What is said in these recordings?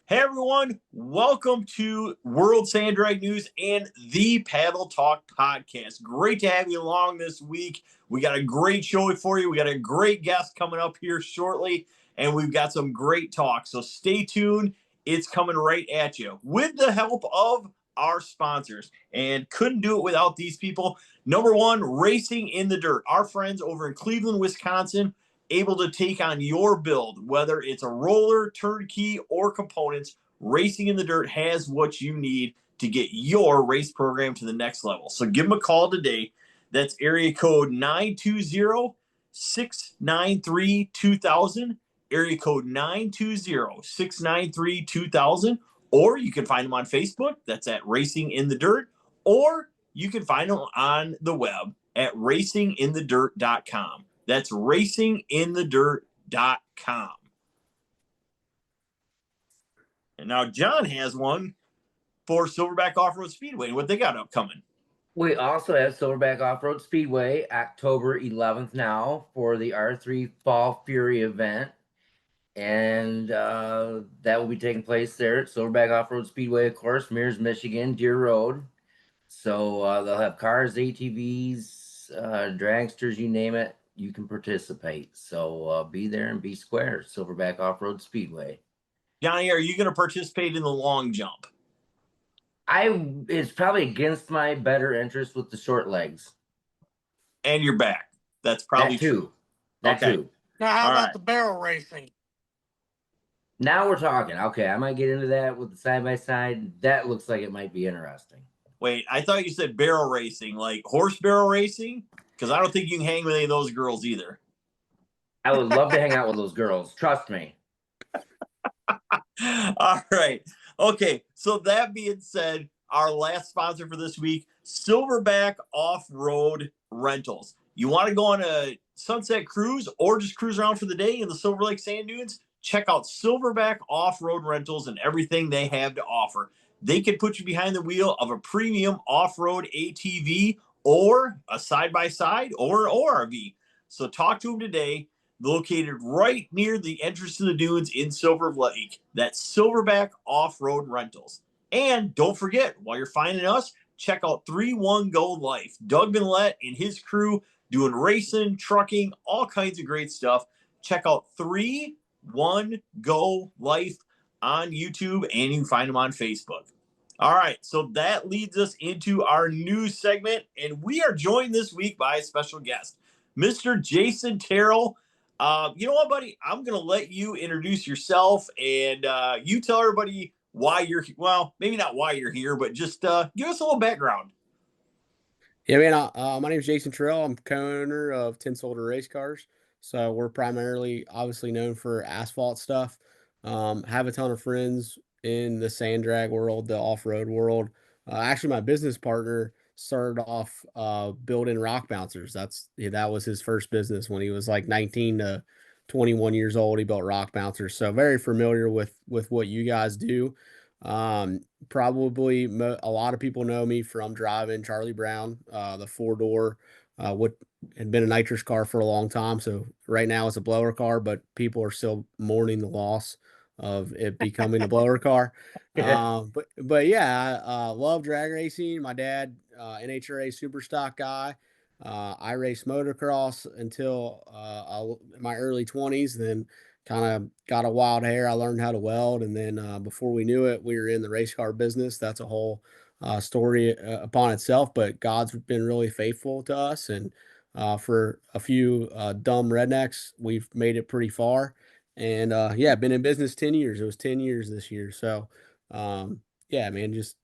Hey everyone, welcome to World Sand Drag News and the Paddle Talk podcast. Great to have you along this week. We got a great show for you. We got a great guest coming up here shortly, and we've got some great talk. So stay tuned. It's coming right at you with the help of our sponsors. And couldn't do it without these people. Number one, Racing in the Dirt. Our friends over in Cleveland, Wisconsin, able to take on your build, whether it's a roller, turnkey, or components. Racing in the Dirt has what you need to get your race program to the next level. So give them a call today. That's area code 920-693-2000, area code 920-693-2000, or you can find them on Facebook. That's at Racing in the Dirt, or you can find them on the web at racinginthedirt.com. That's racinginthedirt.com. And now John has one for Silverback Offroad Speedway. What they got upcoming? We also have Silverback Offroad Speedway, October 11th now for the R3 Fall Fury event. And that will be taking place there at Silverback Offroad Speedway, of course, Mears, Michigan, Deer Road. So they'll have cars, ATVs, dragsters, you name it, you can participate. So be there and be square, Silverback Offroad Speedway. Johnny, are you going to participate in the long jump? It's probably against my better interest with the short legs. And your back. That's probably that too. That okay. too. Now, how about the barrel racing? Now we're talking. Okay, I might get into that with the side-by-side. That looks like it might be interesting. Wait, I thought you said barrel racing, like horse barrel racing? Because I don't think you can hang with any of those girls either. I would love to hang out with those girls. Trust me. All right. Okay, so that being said, our last sponsor for this week, Silverback Off-Road Rentals. You want to go on a sunset cruise or just cruise around for the day in the Silver Lake Sand Dunes? Check out Silverback Off-Road Rentals and everything they have to offer. They can put you behind the wheel of a premium off-road ATV or a side-by-side or an ORV. So talk to them today. Located right near the entrance to the dunes in Silver Lake. That's Silverback Off-Road Rentals. And don't forget, while you're finding us, check out 3-1 Go Life. Doug Vinlett and his crew doing racing, trucking, all kinds of great stuff. Check out 3-1 Go Life on YouTube, and you can find them on Facebook. All right, so that leads us into our news segment, and we are joined this week by a special guest, Mr. Jason Terrel. You know what, buddy? I'm going to let you introduce yourself, and you tell everybody why you're, well, maybe not why you're here, but just give us a little background. Yeah, man, my name is Jason Terrel. I'm co-owner of 10 Solder Race Cars. So we're primarily obviously known for asphalt stuff. Have a ton of friends in the sand drag world, the off-road world. Actually, my business partner started off building rock bouncers. That was his first business when he was like 19 to 21 years old. He built rock bouncers. So very familiar with what you guys do. Probably a lot of people know me from driving Charlie Brown, the 4-door, what had been a nitrous car for a long time. So right now it's a blower car, but people are still mourning the loss of it becoming a blower car. But yeah, I love drag racing. My dad, NHRA super stock guy. I raced motocross until my early 20s, then kind of got a wild hair. I learned how to weld, and then before we knew it, we were in the race car business. That's a whole story upon itself, but God's been really faithful to us, and for a few dumb rednecks, we've made it pretty far. And yeah, been in business 10 years. It was 10 years this year. So yeah, man, just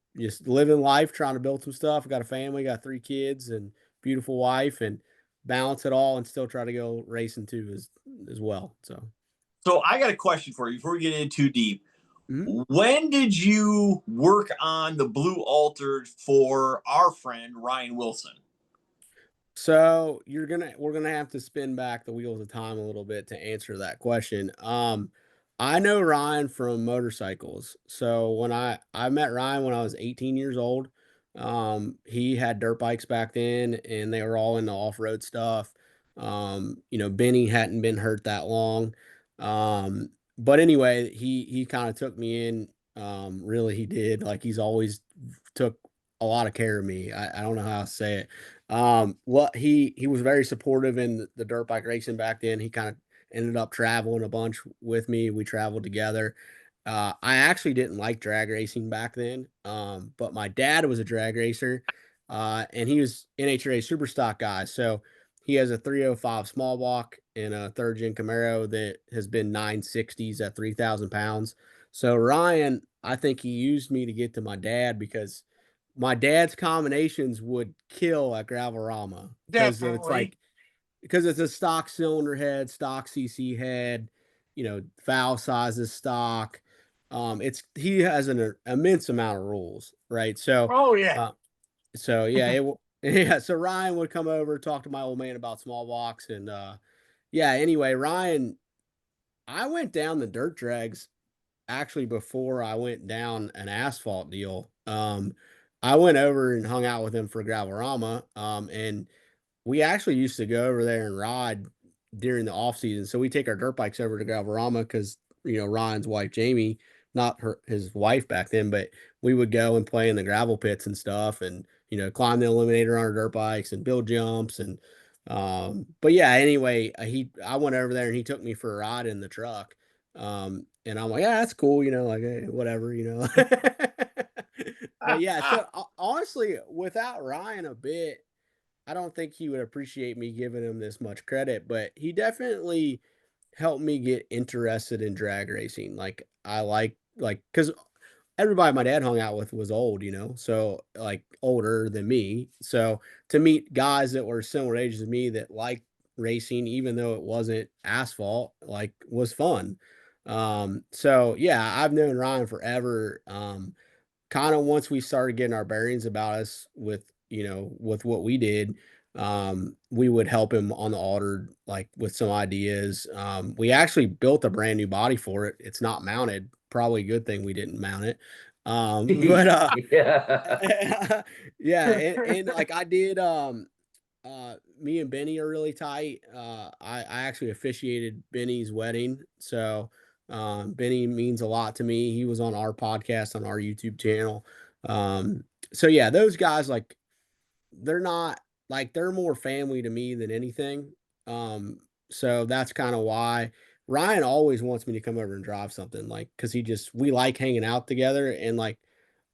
living life, trying to build some stuff. I got a family, got 3 kids and beautiful wife, and balance it all and still try to go racing too as well. So I got a question for you before we get in too deep. When did you work on the Blue Altered for our friend Ryan Wilson? So we're gonna have to spin back the wheels of time a little bit to answer that question. I know Ryan from motorcycles. So when I met Ryan when I was 18 years old. He had dirt bikes back then, and they were all into off-road stuff. Benny hadn't been hurt that long. but anyway, he kind of took me in. Really, he did. Like he's always took a lot of care of me. I don't know how to say it. What he was very supportive in the dirt bike racing back then. He kind of ended up traveling a bunch with me. We traveled together. I actually didn't like drag racing back then. But my dad was a drag racer, and he was NHRA super stock guy. So he has a 305 small block and a third gen Camaro that has been 960s at 3,000 pounds. So Ryan, I think he used me to get to my dad because my dad's combinations would kill at Gravelrama Definitely. because it's a stock cylinder head, stock CC head, valve sizes stock. He has an immense amount of rules, right? So, Oh yeah. so yeah, yeah. So Ryan would come over, talk to my old man about small blocks, and yeah. Anyway, Ryan, I went down the dirt drags actually before I went down an asphalt deal. I went over and hung out with him for Gravelrama, and we actually used to go over there and ride during the off season. So we take our dirt bikes over to Gravelrama because Ryan's wife Jamie, not his wife back then, but we would go and play in the gravel pits and stuff, and climb the eliminator on our dirt bikes and build jumps and. But yeah, anyway, I went over there and he took me for a ride in the truck. And I'm like, yeah, that's cool, like hey, whatever, But yeah, so honestly, without Ryan a bit, I don't think he would appreciate me giving him this much credit, but he definitely helped me get interested in drag racing. Like I like because everybody my dad hung out with was old, so like older than me. So to meet guys that were similar ages to me that liked racing, even though it wasn't asphalt, like was fun. So yeah, I've known Ryan forever. Kind of once we started getting our bearings about us with what we did, we would help him on the altered, like with some ideas. We actually built a brand new body for it. It's not mounted, probably a good thing we didn't mount it. But Yeah. yeah, and like I did, me and Benny are really tight. I actually officiated Benny's wedding. So Benny means a lot to me. He was on our podcast on our YouTube channel. So yeah, those guys, like they're not they're more family to me than anything. So that's kind of why Ryan always wants me to come over and drive something, like because we like hanging out together, and like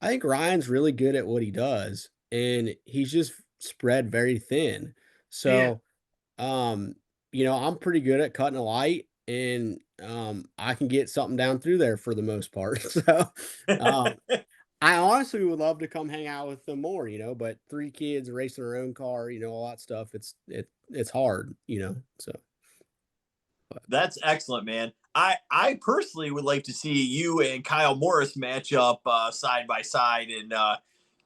I think Ryan's really good at what he does, and he's just spread very thin. Yeah. So I'm pretty good at cutting a light, and I can get something down through there for the most part. So um I honestly would love to come hang out with them more, but 3 kids racing their own car, all that stuff, it's hard, so. That's excellent, man. I personally would like to see you and Kyle Morris match up side by side and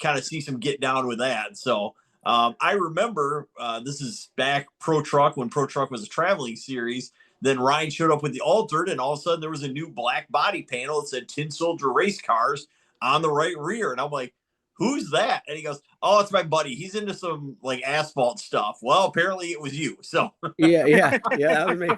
kind of see some get down with that. So I remember this is back Pro Truck when Pro Truck was a traveling series. Then Ryan showed up with the altered, and all of a sudden there was a new black body panel that said Tin Soldier Race Cars on the right rear. And I'm like, who's that? And he goes, oh, it's my buddy. He's into some like asphalt stuff. Well, apparently it was you. So Yeah, that was me.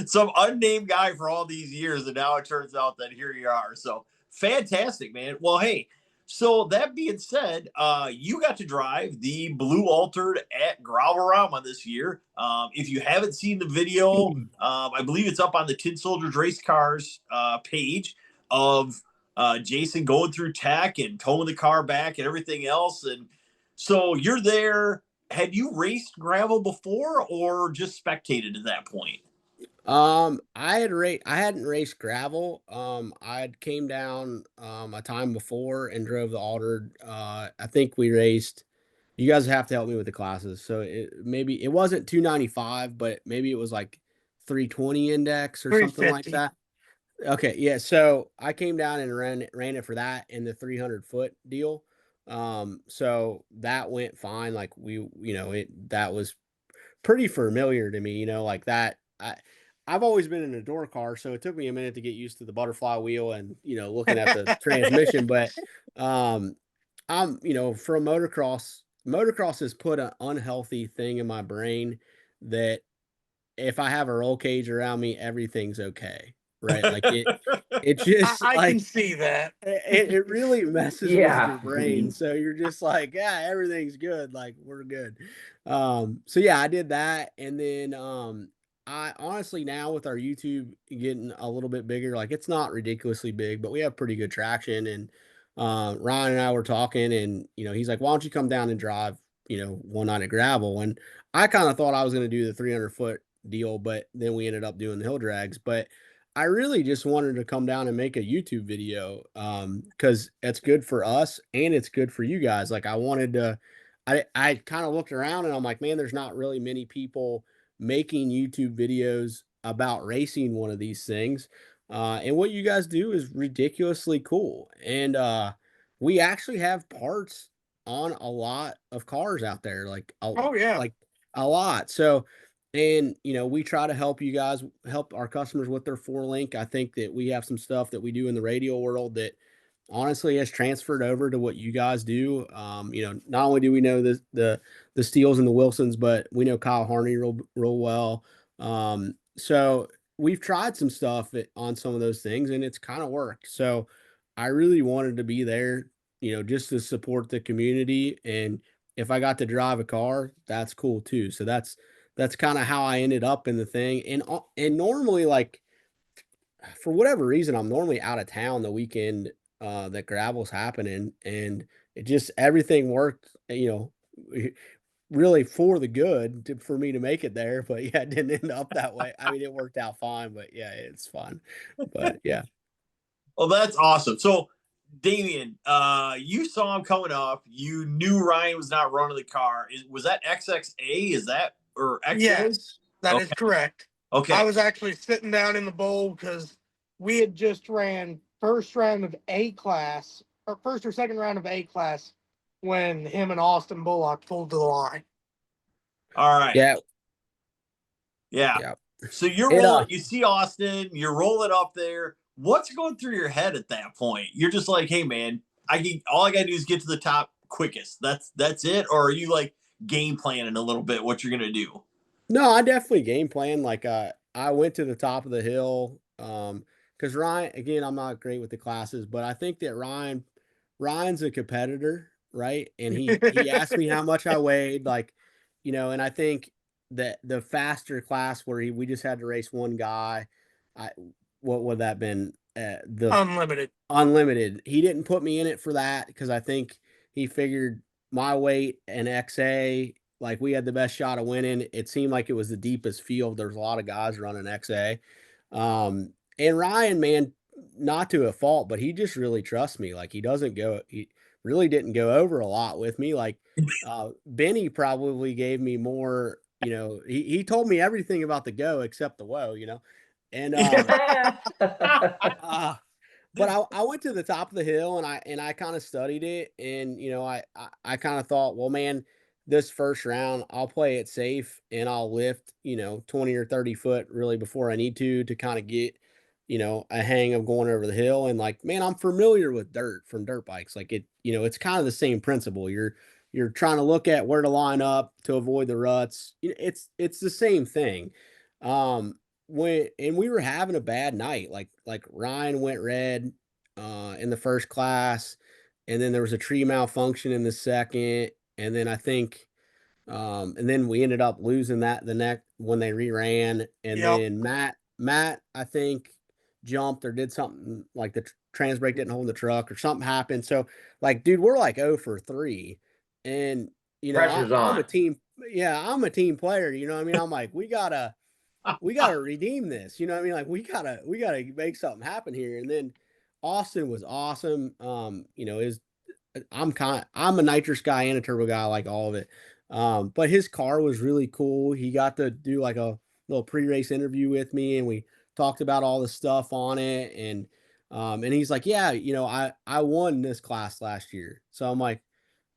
some unnamed guy for all these years, and now it turns out that here you are. So fantastic, man. Well, hey, so that being said, you got to drive the blue altered at Gravelrama this year. If you haven't seen the video, I believe it's up on the Tin Soldiers Race Cars page of Jason going through tech and towing the car back and everything else. And so you're there. Had you raced gravel before or just spectated at that point? I hadn't raced gravel. I had came down a time before and drove the altered. I think we raced. You guys have to help me with the classes. So maybe it wasn't 295, but maybe it was like 320 index or something like 350. that. Okay, yeah. So I came down and ran it for that in the 300-foot deal. So that went fine. Like that was pretty familiar to me, like that. I've always been in a door car, so it took me a minute to get used to the butterfly wheel and looking at the transmission. But I'm from motocross. Motocross has put an unhealthy thing in my brain that if I have a roll cage around me, everything's okay, right? Like it just I can like see that. it really messes with Yeah. your brain. So you're just like, yeah, everything's good. Like we're good. So yeah, I did that. And then, I honestly now with our YouTube getting a little bit bigger, like it's not ridiculously big, but we have pretty good traction. And, Ryan and I were talking and, he's like, why don't you come down and drive, one night at gravel? And I kind of thought I was going to do the 300-foot deal, but then we ended up doing the hill drags. But I really just wanted to come down and make a YouTube video, because it's good for us and it's good for you guys. Like I wanted to, I kind of looked around and I'm like, man, there's not really many people making YouTube videos about racing one of these things. And what you guys do is ridiculously cool. And we actually have parts on a lot of cars out there, Oh yeah. like a lot. So, and we try to help you guys, help our customers with their 4-link. I think that we have some stuff that we do in the radial world that honestly has transferred over to what you guys do. Not only do we know the Steels and the Wilsons, but we know Kyle Harney real well. So we've tried some stuff on some of those things and it's kind of worked. So I really wanted to be there, just to support the community. And if I got to drive a car, that's cool too. So that's kind of how I ended up in the thing. And normally, like, for whatever reason, I'm normally out of town the weekend that gravel's happening, and it just everything worked, really for the good for me to make it there. But yeah, it didn't end up that way. I mean, it worked out fine, but yeah, it's fun. But yeah. Well, that's awesome. So, Damien, you saw him coming up. You knew Ryan was not running the car. Was that XXA? Is that or XA? Yes, that is Okay. correct. Okay. I was actually sitting down in the bowl because we had just ran first round of A class, or first or second round of A class, when him and Austin Bullock pulled to the line. All right. Yeah. Yeah. Yeah. So you're rolling, you see Austin, you're rolling up there. What's going through your head at that point? You're just like, hey man, all I gotta do is get to the top quickest. That's it? Or are you like game planning a little bit what you're gonna do? No, I definitely game plan. Like I went to the top of the hill. Because Ryan, again, I'm not great with the classes, but I think that Ryan's a competitor, right? And he asked me how much I weighed, like, and I think that the faster class where we just had to race one guy, what would that been? The Unlimited. Unlimited. He didn't put me in it for that because I think he figured my weight and XA, like we had the best shot of winning. It seemed like it was the deepest field. There's a lot of guys running XA. And Ryan, man, not to a fault, but he just really trusts me. Like he really didn't go over a lot with me. Like Benny probably gave me more, he told me everything about the go except the woe, and but I went to the top of the hill and I kind of studied it. And, I kind of thought, well, man, this first round, I'll play it safe and I'll lift, 20 or 30 foot really before I need to kind of get, a hang of going over the hill. And like, man, I'm familiar with dirt from dirt bikes. Like it's kind of the same principle. You're trying to look at where to line up to avoid the ruts. It's the same thing. We were having a bad night. Like Ryan went red in the first class, and then there was a tree malfunction in the second, and then I think and then we ended up losing that the next when they reran, and Yep. then Matt I think jumped or did something like the trans brake didn't hold the truck or something happened. So like, dude, we're like 0 for 3, and Pressure's I'm a on. team. Yeah, I'm a team player. You know what I mean? I'm like, we gotta redeem this. You know what I mean? Like we gotta make something happen here. And then Austin was awesome. I'm a nitrous guy and a turbo guy, I like all of it. But his car was really cool. He got to do like a little pre-race interview with me and we talked about all the stuff on it. And he's like, yeah, I won this class last year. So I'm like,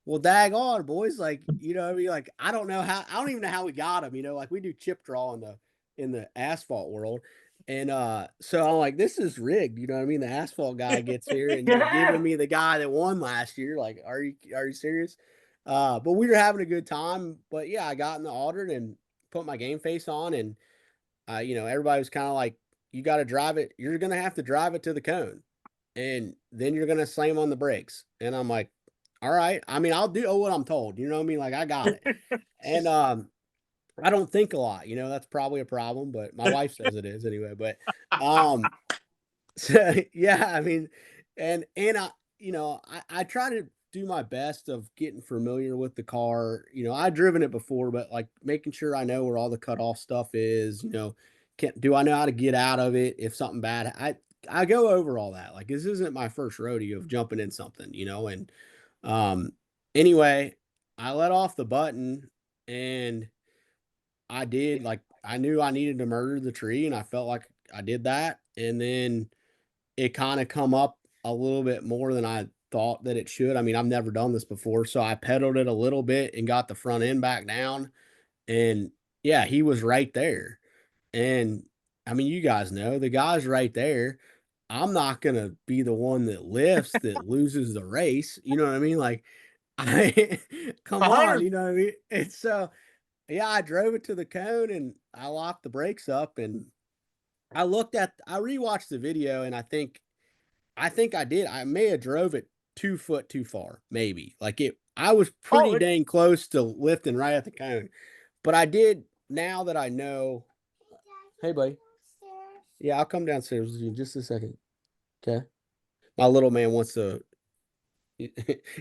well, daggone, boys, like, what I mean? Like, I don't even know how we got him, like we do chip draw in the asphalt world. And so I'm like, this is rigged, you know what I mean? The asphalt guy gets here and you're giving me the guy that won last year. Like, are you serious? But we were having a good time. But yeah, I got in the audit and put my game face on, and everybody was kind of like, you got to drive it. You're going to have to drive it to the cone and then you're going to slam on the brakes. And I'm like, all right. I mean, I'll do what I'm told, you know what I mean? Like I got it. And, I don't think a lot, that's probably a problem, but my wife says it is anyway, but, so yeah, I mean, and I try to do my best of getting familiar with the car. I've driven it before, but like making sure I know where all the cutoff stuff is, do I know how to get out of it if something bad I go over all that. Like this isn't my first rodeo of jumping in something, and um anyway, I let off the button and I did like I knew I needed to murder the tree and I felt like I did that. And then it kind of come up a little bit more than I thought that it should. I mean, I've never done this before, so I pedaled it a little bit and got the front end back down. And yeah, he was right there. And I mean, you guys know the guy's right there. I'm not gonna be the one that lifts that loses the race. You know what I mean? Like, I come on, 100. you know what I mean? It's so yeah, I drove it to the cone and I locked the brakes up and I rewatched the video and I think I did. I may have drove it 2 foot too far, maybe. I was pretty Oh, dang close to lifting right at the cone. But I did now that I know. Hey, buddy. Yeah, I'll come downstairs with you in just a second. Okay. My little man wants to.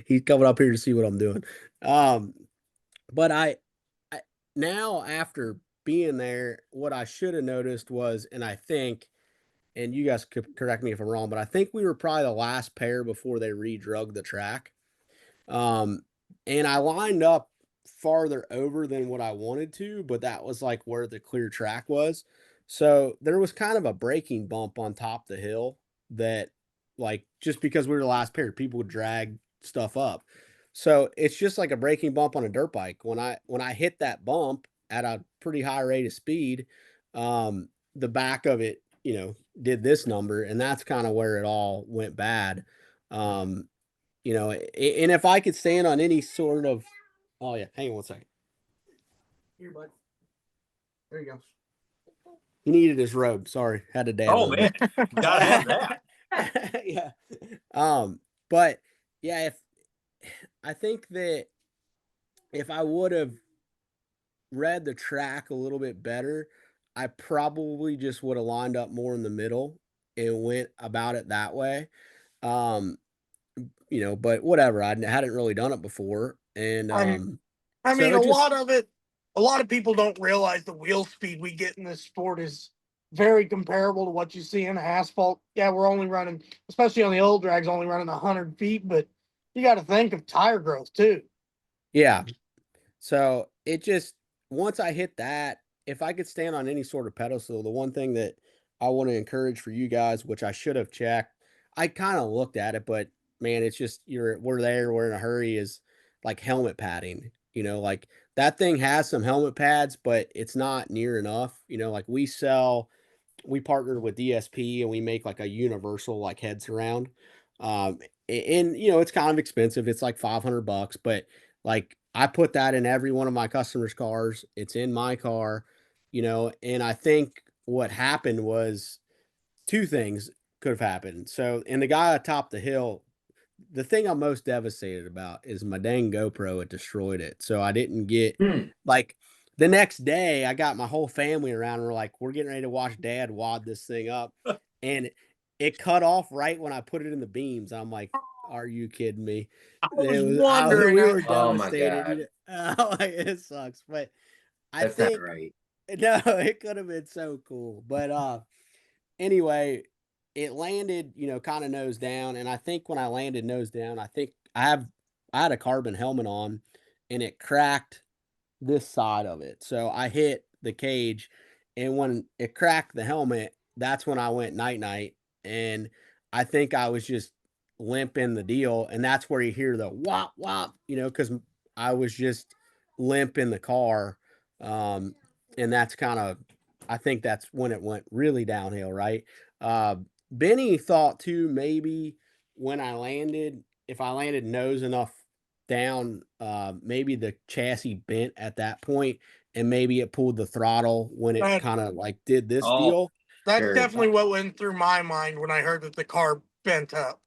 He's coming up here to see what I'm doing. Um, but I now after being there, what I should have noticed was, and I think, and you guys could correct me if I'm wrong, but I think we were probably the last pair before they redrug the track. Um, and I lined up farther over than what I wanted to, but that was like where the clear track was. So there was kind of a braking bump on top of the hill that, like, just because we were the last pair, people would drag stuff up. So it's just like a braking bump on a dirt bike. When I hit that bump at a pretty high rate of speed, the back of it, did this number, and that's kind of where it all went bad. Um, and if I could stand on any sort of, oh yeah, hang on one second. Here, bud. There you go. He needed his robe. Sorry, had to dad. Oh robe man, it. gotta have that. Yeah. But yeah, if I think that if I would have read the track a little bit better, I probably just would have lined up more in the middle and went about it that way. Um, but whatever. I hadn't really done it before, and I so mean, it just a lot of people don't realize the wheel speed we get in this sport is very comparable to what you see in asphalt. Yeah, we're only running, especially on the old drags, only running 100 feet, but you got to think of tire growth too. yeah. So it just once I hit that, if I could stand on any sort of pedestal, the one thing that I want to encourage for you guys, which I should have checked, I kind of looked at it, but man, it's just we're in a hurry is like helmet padding. Like that thing has some helmet pads, but it's not near enough. Like we partnered with DSP and we make like a universal like head surround. Um, and it's kind of expensive. It's like $500, but like I put that in every one of my customers' cars. It's in my car, and I think what happened was two things could have happened. So, and the guy atop the hill, the thing I'm most devastated about is my dang GoPro. It destroyed it. So I didn't get like the next day. I got my whole family around. And we're like, we're getting ready to watch Dad wad this thing up, and it cut off right when I put it in the beams. I'm like, are you kidding me? I was wondering. We were Oh my devastated. God. Like, it sucks, but I That's not think right. no, it could have been so cool. But anyway, it landed, kind of nose down. And I think when I landed nose down, I think I had a carbon helmet on and it cracked this side of it. So I hit the cage, and when it cracked the helmet, that's when I went night night. And I think I was just limping the deal. And that's where you hear the wop wop, because I was just limp in the car. And that's kind of, I think that's when it went really downhill, right? Uh, Benny thought too, maybe when I landed, if I landed nose enough down, maybe the chassis bent at that point and maybe it pulled the throttle when it That- kind of like did this Oh. deal. That's Sure. definitely what went through my mind when I heard that the car bent up.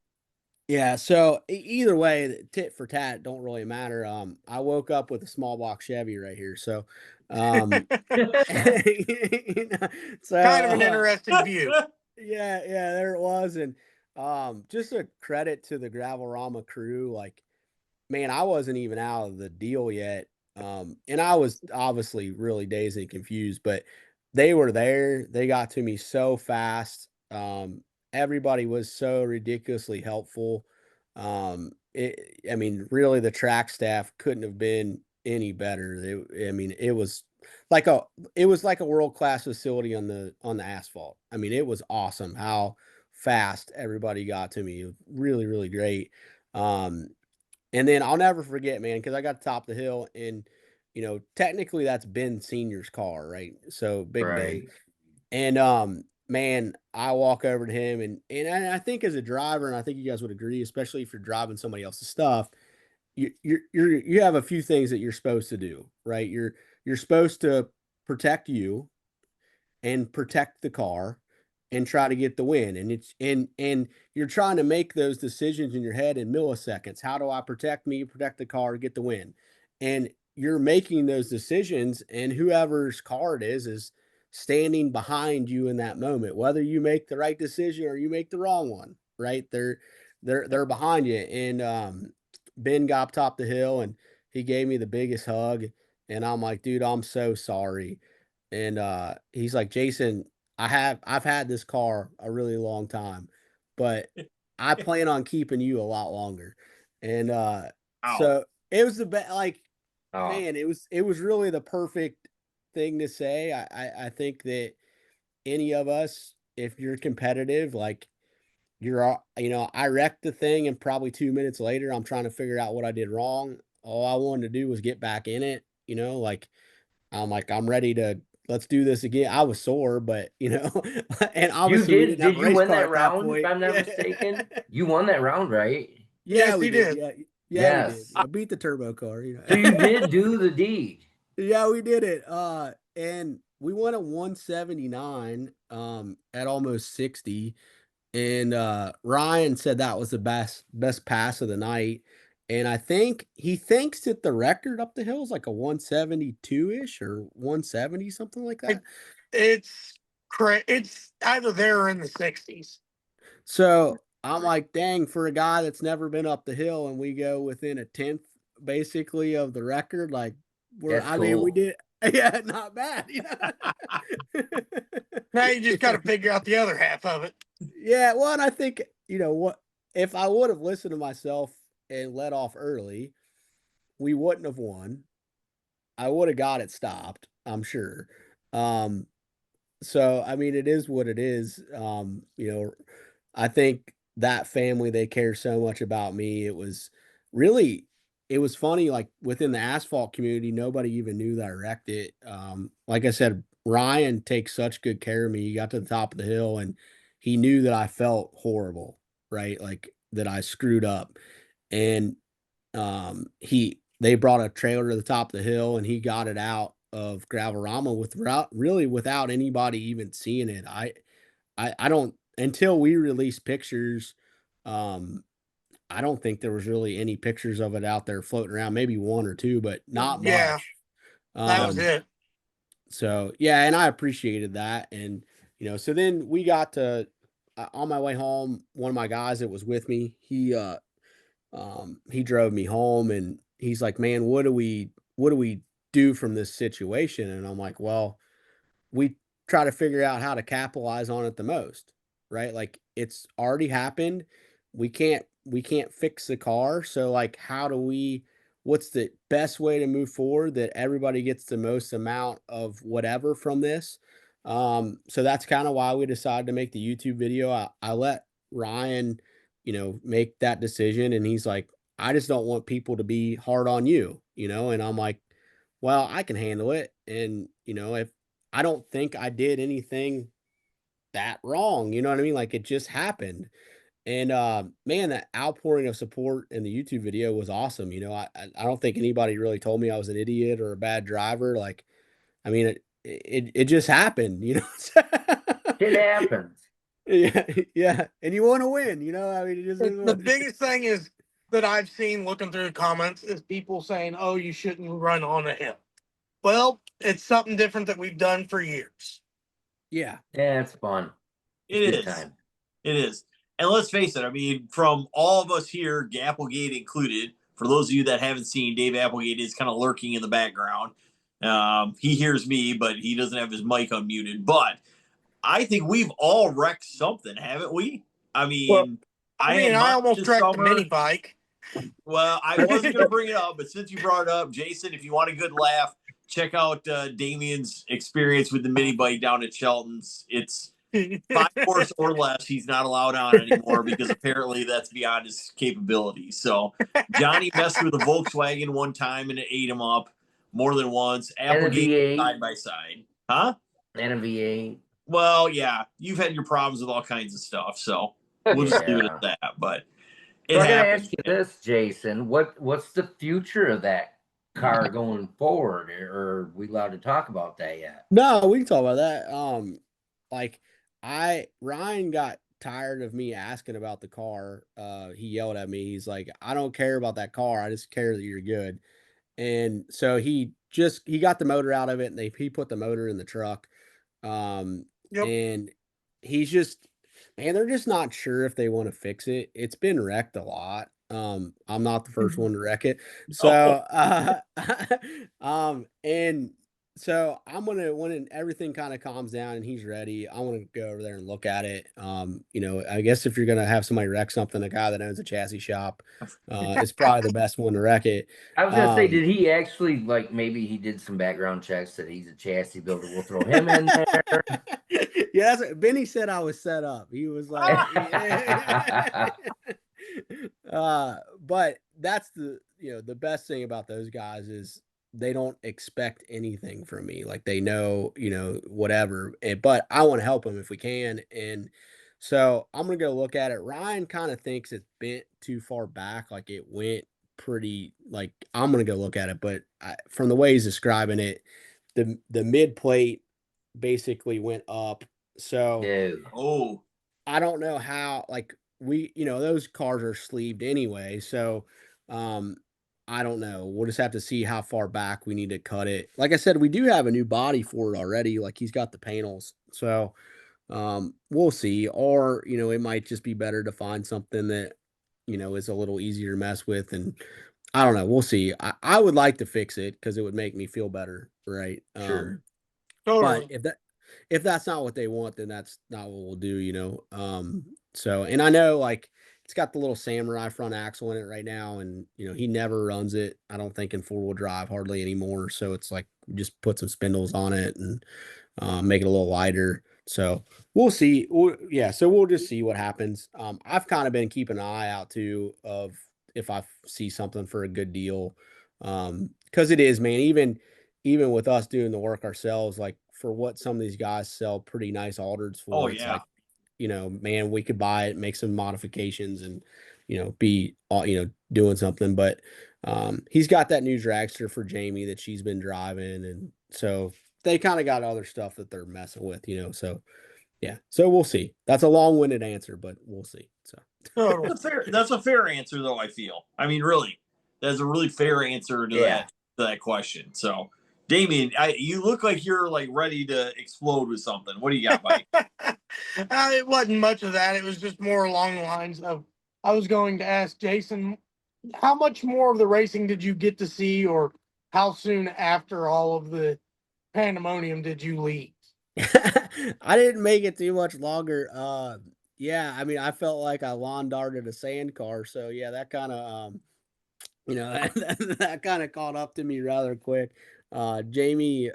Yeah, so either way, tit for tat don't really matter. I woke up with a small block Chevy right here, so Kind you know, so of an interesting view. yeah, there it was, and just a credit to the Gravelrama crew. Like, man, I wasn't even out of the deal yet, and I was obviously really dazed and confused, but they were there. They got to me so fast. Everybody was so ridiculously helpful. I mean, really, the track staff couldn't have been any better. I mean, like a it was like a world class facility on the asphalt. I mean, it was awesome how fast everybody got to me. It was really, really great. Um, and then I'll never forget, man, because I got to top of the hill, and technically that's Ben Senior's car, right? So Big Ben. Right. And man, I walk over to him, and I think as a driver, and I think you guys would agree, especially if you're driving somebody else's stuff, you have a few things that you're supposed to do, right? You're supposed to protect you and protect the car and try to get the win. And and you're trying to make those decisions in your head in milliseconds. How do I protect me, protect the car, get the win? And you're making those decisions, and whoever's car it is standing behind you in that moment, whether you make the right decision or you make the wrong one, right? They're behind you. And Ben got up top the hill, and he gave me the biggest hug. And I'm like, dude, I'm so sorry. And he's like, Jason, I've had this car a really long time, but I plan on keeping you a lot longer. And Ow. so it was the best. Like, Oh, man, it was really the perfect thing to say. I think that any of us, if you're competitive, like I wrecked the thing, and probably 2 minutes later, I'm trying to figure out what I did wrong. All I wanted to do was get back in it. Like I'm ready to let's do this again. I was sore, but and obviously we didn't have did a you race win car that at that round, if point. I'm not Yeah. mistaken? You won that round, right? Yeah, Yes, we he did. did. Yeah. Yeah, we did. Yes. I beat the turbo car, So you did do the deed. Yeah, we did it. And we won a 179 at almost 60. And Ryan said that was the best pass of the night. And I think he thinks that the record up the hill is like a 172-ish or 170, something like that. It's it's either there or in the 60s. So I'm like, dang, for a guy that's never been up the hill, and we go within a tenth basically of the record, like That's I mean, we cool. did, yeah, not bad. Now you just got to figure out the other half of it. Yeah, well, and I think, what, if I would have listened to myself and let off early, we wouldn't have won. I would have got it stopped, I'm sure. Um, so I mean, it is what it is. I think that family, they care so much about me. Really, it was funny, like within the asphalt community, nobody even knew that I wrecked it. Like I said, Ryan takes such good care of me. He got to the top of the hill, and he knew that I felt horrible, right? Like that I screwed up. And they brought a trailer to the top of the hill, and he got it out of Gravelrama without anybody even seeing it. I don't, until we released pictures, um, I don't think there was really any pictures of it out there floating around, maybe one or two, but not Yeah, much. that was it. So yeah, and I appreciated that. And so then we got to on my way home, one of my guys that was with me, he drove me home, and he's like, "Man, what do we do from this situation?" And I'm like, "Well, we try to figure out how to capitalize on it the most, right? Like it's already happened. We can't fix the car. So like what's the best way to move forward that everybody gets the most amount of whatever from this?" So that's kind of why we decided to make the YouTube video. I let Ryan, make that decision, and he's like, "I just don't want people to be hard on you," and I'm like, "Well, I can handle it." And if I don't think I did anything that wrong, you know what I mean? Like it just happened. And man, that outpouring of support in the YouTube video was awesome. I don't think anybody really told me I was an idiot or a bad driver. Like I mean, it just happened, you know. It happens. Yeah, yeah, and you want to win, you know. I mean, it just is The biggest thing is that I've seen looking through the comments is people saying, "Oh, you shouldn't run on a hill." Well, it's something different that we've done for years. yeah. Yeah, it's fun. It's It a good is. time. It is. And let's face it, I mean, from all of us here, Applegate included, for those of you that haven't seen, Dave Applegate is kind of lurking in the background. He hears me, but he doesn't have his mic unmuted. But I think we've all wrecked something, haven't we? I mean, I had I mine almost this wrecked the summer. mini bike. Well, I wasn't going to bring it up, but since you brought it up, Jason, if you want a good laugh, check out Damien's experience with the mini bike down at Shelton's. It's 5 horse or less. He's not allowed on anymore because apparently that's beyond his capability. So Johnny messed with a Volkswagen one time and it ate him up more than once. Applegate V8. side by side, huh? And a V8. Well, yeah, you've had your problems with all kinds of stuff, so we'll just leave it at that. But So I gotta happens. ask you this, Jason. What's the future of that car going forward? Or are we allowed to talk about that yet? No, we can talk about that. Like Ryan got tired of me asking about the car. He yelled at me. He's like, I don't care about that car. I just care that you're good. And so he got the motor out of it, and he put the motor in the truck. Yep. And he's just, man, they're just not sure if they want to fix it. It's been wrecked a lot. I'm not the first one to wreck it. So, and so I'm gonna, when everything kind of calms down and he's ready, I want to go over there and look at it. You know, I guess if you're gonna have somebody wreck something, a guy that owns a chassis shop, is probably the best one to wreck it. I was gonna say, did he actually, like, maybe he did some background checks that he's a chassis builder? We'll throw him in there. Yeah, that's what Benny said. I was set up. He was like, but that's the best thing about those guys is they don't expect anything from me. Like they know, whatever. But I want to help them if we can. And so I'm gonna go look at it. Ryan kind of thinks it's bent too far back, like it went pretty. Like I'm gonna go look at it, but from the way he's describing it, the mid plate basically went up. So Oh, I don't know how, like those cars are sleeved anyway. So, I don't know. We'll just have to see how far back we need to cut it. Like I said, we do have a new body for it already. Like he's got the panels. So, we'll see. Or, it might just be better to find something that, is a little easier to mess with. And I don't know. We'll see. I would like to fix it because it would make me feel better. Right. Sure. But if that's not what they want, then that's not what we'll do. So, and I know like it's got the little Samurai front axle in it right now, and he never runs it, I don't think, in 4-wheel drive hardly anymore. So it's like just put some spindles on it and make it a little lighter. So we'll see. So we'll just see what happens. I've kind of been keeping an eye out too of if I see something for a good deal. Because it is, man, even with us doing the work ourselves, like for what some of these guys sell pretty nice Alders for, it's like, man, we could buy it, make some modifications and, be, doing something. But he's got that new dragster for Jamie that she's been driving. And so they kind of got other stuff that they're messing with, so yeah. So we'll see. That's a long-winded answer, but we'll see. So that's a fair answer, though. I feel. I mean, really, that's a really fair answer to that question. So, Damien, you look like you're like ready to explode with something. What do you got, Mike? It wasn't much of that. It was just more along the lines of I was going to ask Jason, how much more of the racing did you get to see, or how soon after all of the pandemonium did you leave? I didn't make it too much longer. Yeah, I mean, I felt like I lawn darted a sand car. So yeah, that kind of, that kind of caught up to me rather quick. Jamie,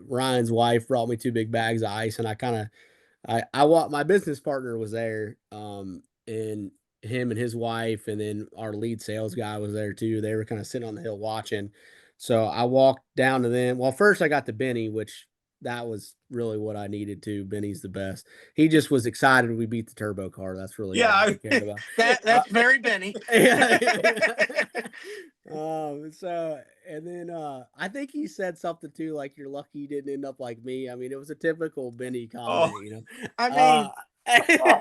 Ryan's wife, brought me 2 big bags of ice, and I walked. My business partner was there, and him and his wife, and then our lead sales guy was there too. They were kind of sitting on the hill watching. So I walked down to them. Well, first I got to Benny, which that was really what I needed to. Benny's the best. He just was excited we beat the turbo car. That's really all I cared about. That's very Benny. So and then I think he said something too, like you're lucky you didn't end up like me. I mean, it was a typical Benny comment, Oh, you know. I mean, Uh,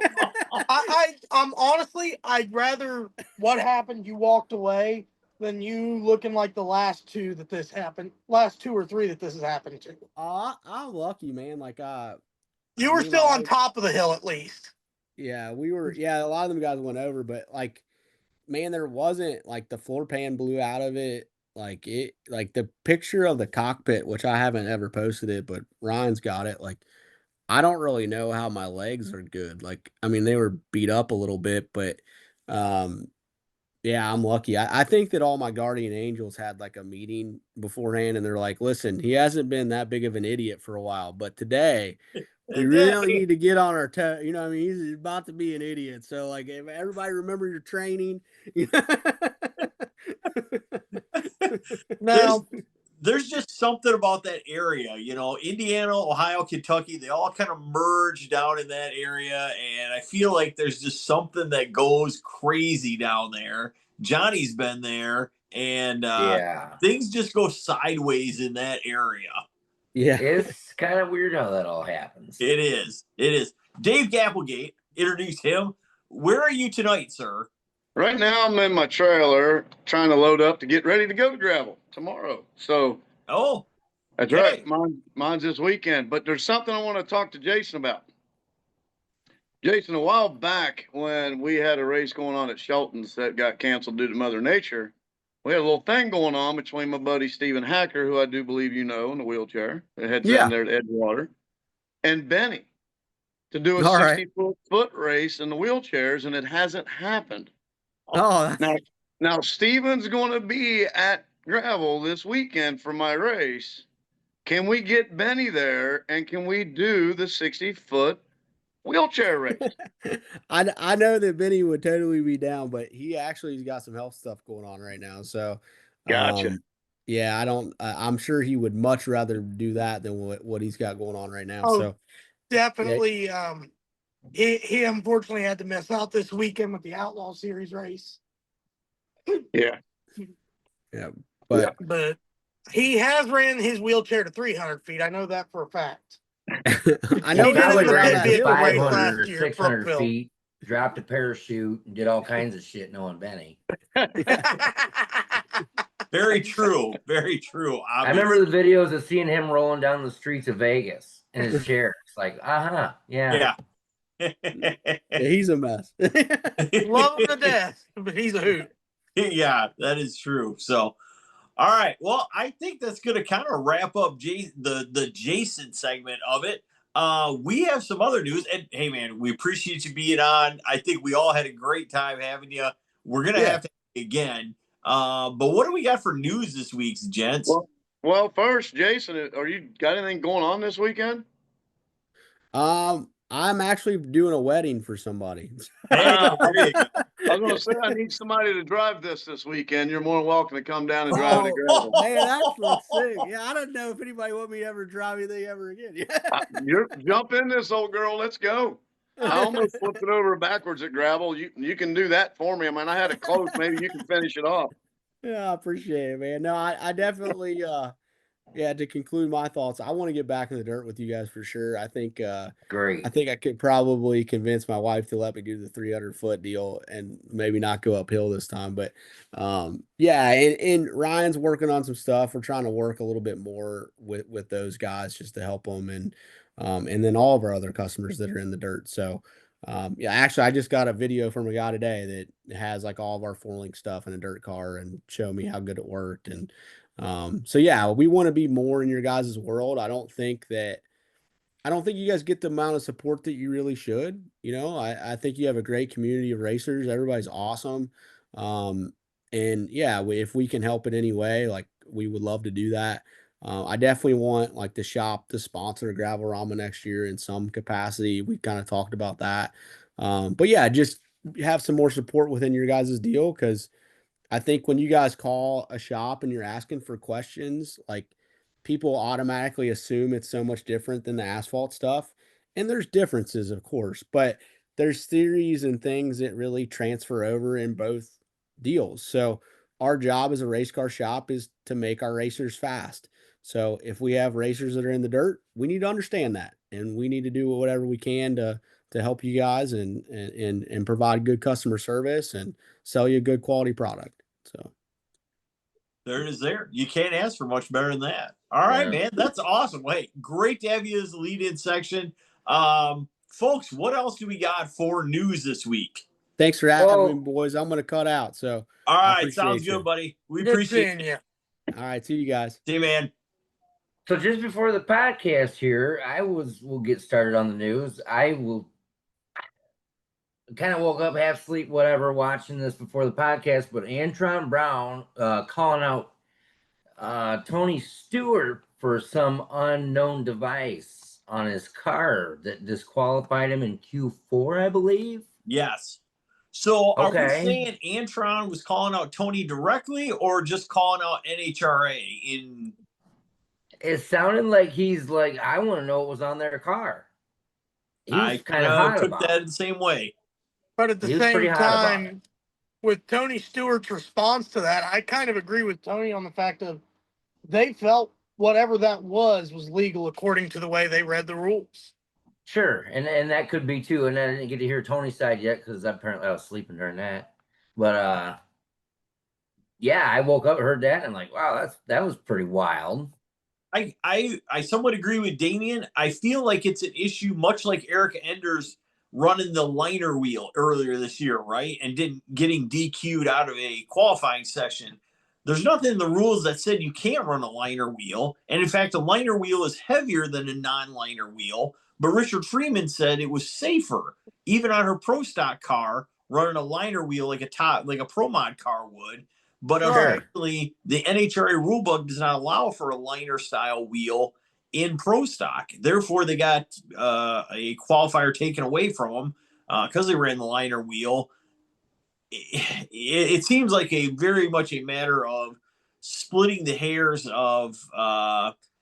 I'm honestly, I'd rather what happened, you walked away, than you looking like the last two or three that this has happened to. I'm lucky, man. Like You were me and my still on wife, top of the hill at least. yeah, we were, yeah, a lot of them guys went over, but like, man, there wasn't like the floor pan blew out of it. Like the picture of the cockpit, which I haven't ever posted it, but Ryan's got it. Like, I don't really know how my legs are good. Like, I mean, they were beat up a little bit, but um, yeah, I'm lucky. I think that all my guardian angels had like a meeting beforehand, and they're like, "Listen, he hasn't been that big of an idiot for a while, but today we really need to get on our toe." You know, what I mean, he's about to be an idiot. So, like, if everybody remember your training. there's Now, there's just something about that area, Indiana, Ohio, Kentucky, they all kind of merge down in that area. And I feel like there's just something that goes crazy down there. Johnny's been there, and Yeah. things just go sideways in that area. Yeah. It's kind of weird how that all happens. It is. It is. Dave Gapplegate, introduce him. Where are you tonight, sir? Right now, I'm in my trailer trying to load up to get ready to go to gravel tomorrow. So Oh, that's okay. right. Mine's this weekend. But there's something I want to talk to Jason about. Jason, a while back when we had a race going on at Shelton's that got canceled due to Mother Nature, we had a little thing going on between my buddy Stephen Hacker, who I do believe you know in the wheelchair, that heads Yeah. in there at Edgewater, and Benny to do a All right. 60-foot race in the wheelchairs, and it hasn't happened. Oh, Now Steven's going to be at gravel this weekend for my race. Can we get Benny there and can we do the 60-foot wheelchair race? I know that Benny would totally be down, but he actually's got some health stuff going on right now. So, Gotcha. yeah, I'm sure he would much rather do that than what he's got going on right now. oh, So, definitely. He unfortunately had to miss out this weekend with the Outlaw Series race. Yeah. yeah, but But he has ran his wheelchair to 300 feet. I know that for a fact. I know He he did it went in the around big that vehicle hill. race 500 last or year at 600 Brookville. feet, dropped a parachute, and did all kinds of shit knowing Benny. Very true. Very true. I remember the videos of seeing him rolling down the streets of Vegas in his chair. It's like, yeah. Yeah. Yeah, he's a mess. Love him to death, but he's a hoot. Yeah, that is true. So, all right. Well, I think that's going to kind of wrap up the Jason segment of it. We have some other news, and hey, man, we appreciate you being on. I think we all had a great time having you. We're gonna have to have you again. But what do we got for news this week, gents? Well, first, Jason, are you got anything going on this weekend? I'm actually doing a wedding for somebody. Hey, there you go. I was going to say I need somebody to drive this weekend. You're more than welcome to come down and drive it at gravel. Man, that's what's sick. Yeah, I don't know if anybody want me to ever drive anything ever again. You're jump in this old girl. Let's go. I almost flipped it over backwards at gravel. You can do that for me. I mean, I had it close. Maybe you can finish it off. Yeah, I appreciate it, man. No, I definitely yeah, to conclude my thoughts, I want to get back in the dirt with you guys for sure. Great. I think I could probably convince my wife to let me do the 300-foot deal and maybe not go uphill this time. But yeah, and Ryan's working on some stuff. We're trying to work a little bit more with those guys just to help them and then all of our other customers that are in the dirt. So yeah, actually I just got a video from a guy today that has like all of our 4-link stuff in a dirt car and show me how good it worked. And so yeah, we want to be more in your guys' world. I don't think you guys get the amount of support that you really should. I think you have a great community of racers. Everybody's awesome. And yeah, if we can help in any way, like we would love to do that. I definitely want like the shop to sponsor Gravel Rama next year in some capacity. We kind of talked about that. But yeah, just have some more support within your guys' deal. Cause I think when you guys call a shop and you're asking for questions, like people automatically assume it's so much different than the asphalt stuff. And there's differences, of course, but there's theories and things that really transfer over in both deals. So our job as a race car shop is to make our racers fast. So if we have racers that are in the dirt, we need to understand that, and we need to do whatever we can to help you guys and provide good customer service and sell you a good quality product. So there it is there. You can't ask for much better than that. All right, Yeah. man. That's awesome. Wait, great to have you as the lead-in section. Folks, what else do we got for news this week? thanks for having me, Well, boys. I'm going to cut out. So All I right, sounds appreciate good, you. buddy. We Good appreciate seeing it. you. All right. See you guys. See you, man. so just before the podcast here, we'll get started on the news. I will kind of woke up half sleep, whatever, watching this before the podcast, but Antron Brown calling out Tony Stewart for some unknown device on his car that disqualified him in Q4, I believe. Yes. So are we Okay. saying Antron was calling out Tony directly or just calling out NHRA in? It sounded like he's like, I want to know what was on their car. He I was kind kind of of hot took about that it. the same way. But at the He was pretty same hot about it. time, with Tony Stewart's response to that, I kind of agree with Tony on the fact of they felt whatever that was legal according to the way they read the rules. Sure, and that could be too. And I didn't get to hear Tony's side yet because apparently I was sleeping during that. But yeah, I woke up, heard that, and I'm like, wow, that was pretty wild. I somewhat agree with Damien. I feel like it's an issue, much like Eric Enders running the liner wheel earlier this year, right? And getting DQ'd out of a qualifying session. There's nothing in the rules that said you can't run a liner wheel. And in fact, a liner wheel is heavier than a non-liner wheel. But Richard Freeman said it was safer, even on her pro stock car, running a liner wheel like a pro mod car would. But Sure. unfortunately, the NHRA rulebook does not allow for a liner style wheel in pro stock. Therefore, they got a qualifier taken away from them because they ran the liner wheel. It seems like very much a matter of splitting the hairs of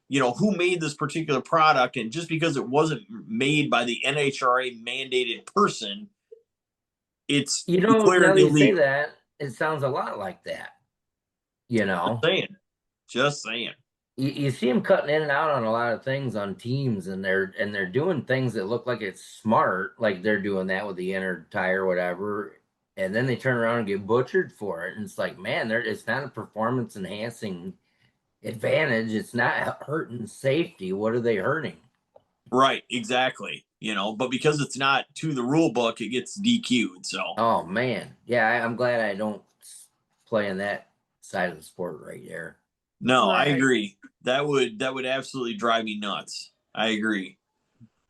who made this particular product, and just because it wasn't made by the NHRA mandated person, it's Now declared that you say illegal. that, it sounds a lot like that. Just saying. You see them cutting in and out on a lot of things on teams, and they're doing things that look like it's smart, like they're doing that with the inner tire, whatever, and then they turn around and get butchered for it. And it's like, man, it's not a performance enhancing advantage. It's not hurting safety. What are they hurting? Right, exactly. But because it's not to the rule book, it gets DQ'd. So. Oh man, yeah, I'm glad I don't play in that side of the sport right there. No, Right. I agree. That would absolutely drive me nuts. I agree.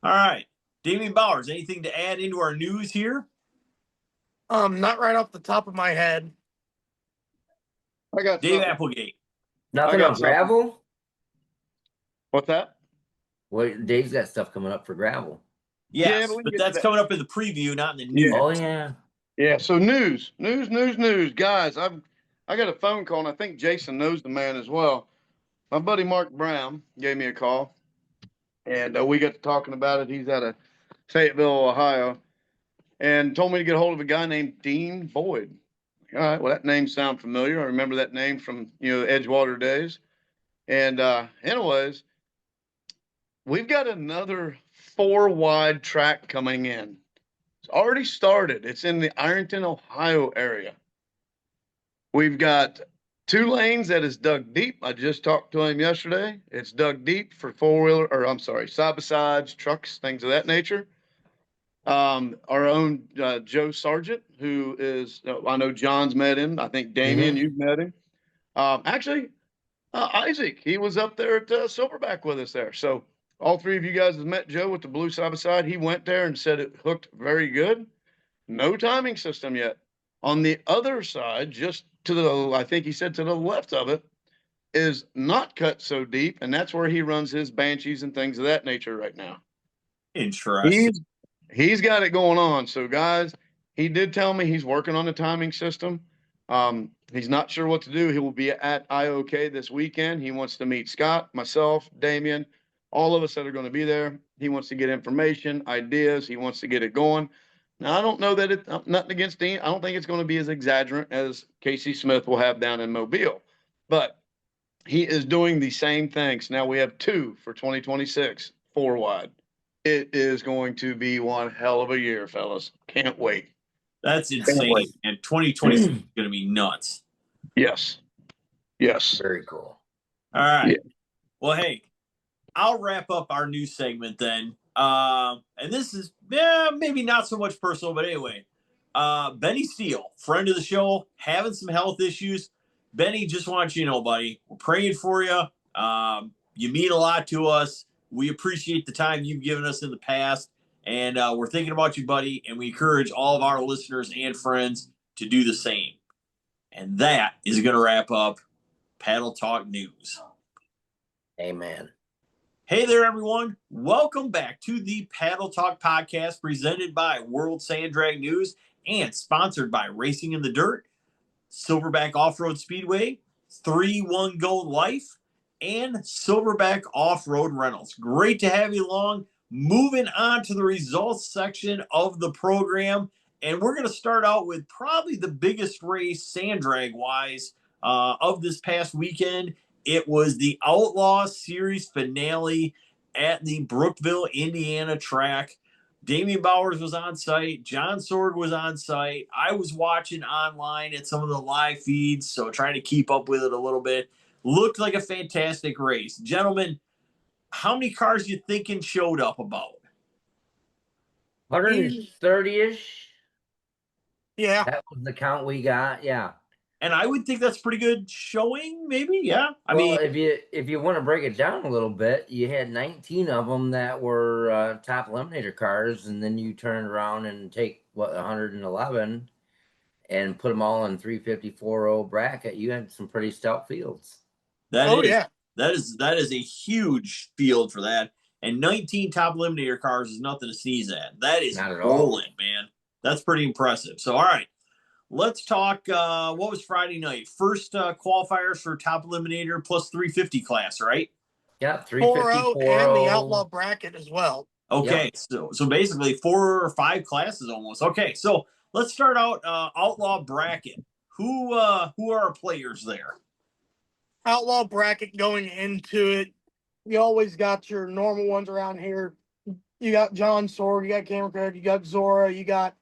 All right, Damian Bowers, anything to add into our news here? Not right off the top of my head. I got Dave something. Applegate. Nothing got on something. gravel. What's that? Well, Dave's got stuff coming up for gravel. Yes, Yeah, but we can but get to that's that. coming up in the preview, not in the news. Oh yeah. Yeah. So news, guys. I got a phone call, and I think Jason knows the man as well. My buddy Mark Brown gave me a call, and we got to talking about it. He's out of Fayetteville, Ohio, and told me to get a hold of a guy named Dean Boyd. All right, well, that name sounds familiar. I remember that name from Edgewater days. And anyways, we've got another 4-wide track coming in. It's already started. It's in the Ironton, Ohio area. We've got 2 lanes that is dug deep. I just talked to him yesterday. It's dug deep for side-by-sides, trucks, things of that nature. Our own Joe Sargent, who is, I know John's met him. I think Damien, you've met him. Actually, Isaac, he was up there at Silverback with us there. So all 3 of you guys have met Joe with the blue side-by-side. He went there and said it hooked very good. No timing system yet. On the other side, just to the, I think he said to the left of it, is not cut so deep, and that's where he runs his Banshees and things of that nature right now. Interesting. He's got it going on. So guys, he did tell me he's working on the timing system. He's not sure what to do. He will be at IOK this weekend. He wants to meet Scott, myself, Damien, all of us that are going to be there. He wants to get information, ideas. He wants to get it going. Now, I don't know that nothing against Dean. I don't think it's going to be as exaggerant as Casey Smith will have down in Mobile, but he is doing the same things. Now we have 2 for 2026, 4 wide. It is going to be one hell of a year, fellas. Can't wait. That's Can't insane. wait. And 2026 is going to be nuts. Yes. Yes. Very cool. All right. Yeah. Well, hey, I'll wrap up our news segment then. And this is maybe not so much personal, but anyway. Benny Steele, friend of the show, having some health issues. Benny, just want you to know, buddy, we're praying for you. You mean a lot to us. We appreciate the time you've given us in the past. And we're thinking about you, buddy. And we encourage all of our listeners and friends to do the same. And that is going to wrap up Paddle Talk News. Amen. Hey there, everyone. Welcome back to the Paddle Talk podcast presented by World Sand Drag News and sponsored by Racing in the Dirt, Silverback Offroad Speedway, 3-1 Go Life, and Silverback Offroad Rentals. Great to have you along. Moving on to the results section of the program. And we're going to start out with probably the biggest race, sand drag wise, of this past weekend. It was the Outlaw Series finale at the Brookville, Indiana track. Damian Bowers was on site. John Sorg was on site. I was watching online at some of the live feeds, so trying to keep up with it a little bit. Looked like a fantastic race. Gentlemen, how many cars you thinking showed up about? 130-ish. Yeah. That was the count we got. Yeah. And I would think that's pretty good showing, maybe. Yeah. I Well, mean, if you want to break it down a little bit, you had 19 of them that were top eliminator cars, and then you turned around and take 111 and put them all in 354-0 bracket. You had some pretty stout fields. that is a huge field for that. And 19 top eliminator cars is nothing to sneeze at. That is Not at all. rolling, man. That's pretty impressive. So, all right. Let's talk. What was Friday night? First qualifiers for top eliminator plus 350 class, right? Yeah, 4-0 350, and the outlaw bracket as well. Okay, Yep. so basically 4 or 5 classes almost. Okay, so let's start out outlaw bracket. Who are our players there? Outlaw bracket going into it. You always got your normal ones around here. You got John Sorg, you got Cameron Craig, you got Zora, you got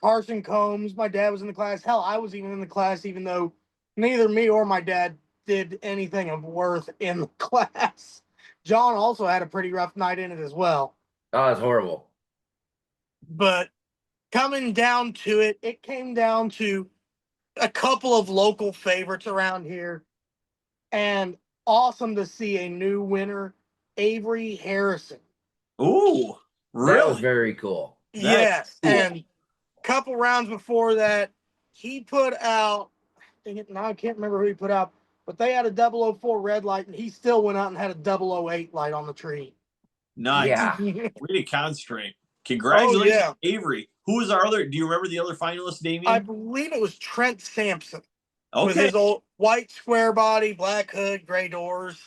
Carson Combs. My dad was in the class. Hell, I was even in the class, even though neither me or my dad did anything of worth in the class. John also had a pretty rough night in it as well. Oh, it's horrible. But coming down to it, it came down to a couple of local favorites around here. And awesome to see a new winner, Avery Harrison. Ooh, really? That was very cool. Yes, cool. and couple rounds before that, he put out, now I can't remember who he put out, but they had a 004 red light, and he still went out and had a 008 light on the tree. Nice. Yeah. Way to concentrate. Congratulations, Oh, Avery. Who was our other? Do you remember the other finalist, Damien? I believe it was Trent Sampson. Okay. With his old white square body, black hood, gray doors.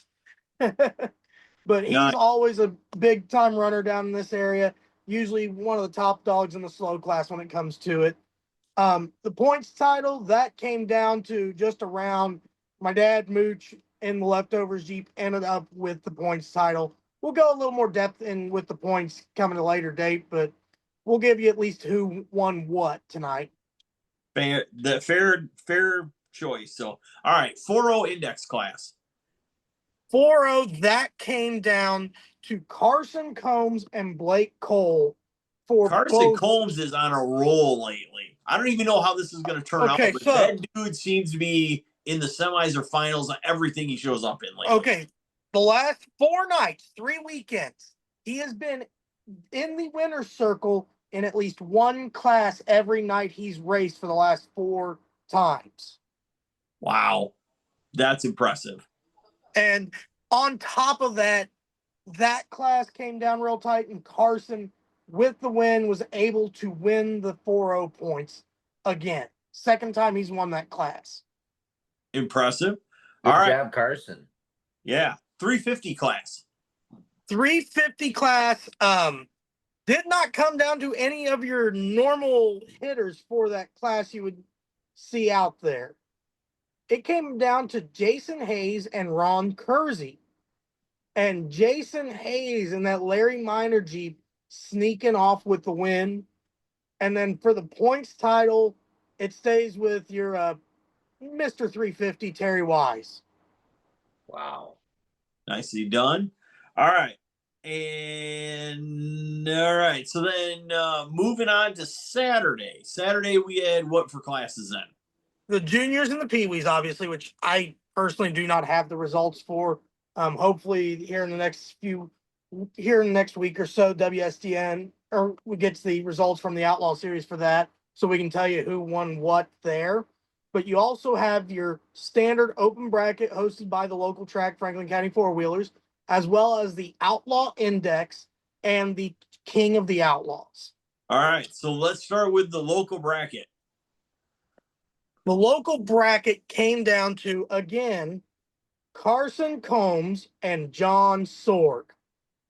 But he's always a big time runner down in this area. Usually one of the top dogs in the slow class when it comes to it. The points title, that came down to just around my dad, Mooch, in the leftovers Jeep ended up with the points title. We'll go a little more depth in with the points coming at a later date, but we'll give you at least who won what tonight. Fair choice. So, all right, 4-0 index class. 4-0, that came down to Carson Combs and Blake Cole. Carson Combs is on a roll lately. I don't even know how this is going to turn out, but that dude seems to be in the semis or finals on everything he shows up in lately. Okay, the last 4 nights, 3 weekends, he has been in the winner's circle in at least one class every night he's raced for the last 4 times. Wow, that's impressive. And on top of that, that class came down real tight, and Carson, with the win, was able to win the 4-0 points again. Second time he's won that class. Impressive. Good job, Carson. Yeah, 350 class. 350 class, did not come down to any of your normal hitters for that class you would see out there. It came down to Jason Hayes and Ron Kersey. And Jason Hayes and that Larry Minor Jeep sneaking off with the win. And then for the points title, it stays with your Mr. 350, Terry Wise. Wow. Nicely done. All right. So then moving on to Saturday. Saturday, we had what for classes then? The juniors and the peewees, obviously, which I personally do not have the results for. Hopefully here in the next week or so, WSDN or we get the results from the Outlaw Series for that, so we can tell you who won what there. But you also have your standard open bracket hosted by the local track, Franklin County Four Wheelers, as well as the Outlaw Index and the King of the Outlaws. All right, so let's start with the local bracket. The local bracket came down to, again, Carson Combs and John Sorg,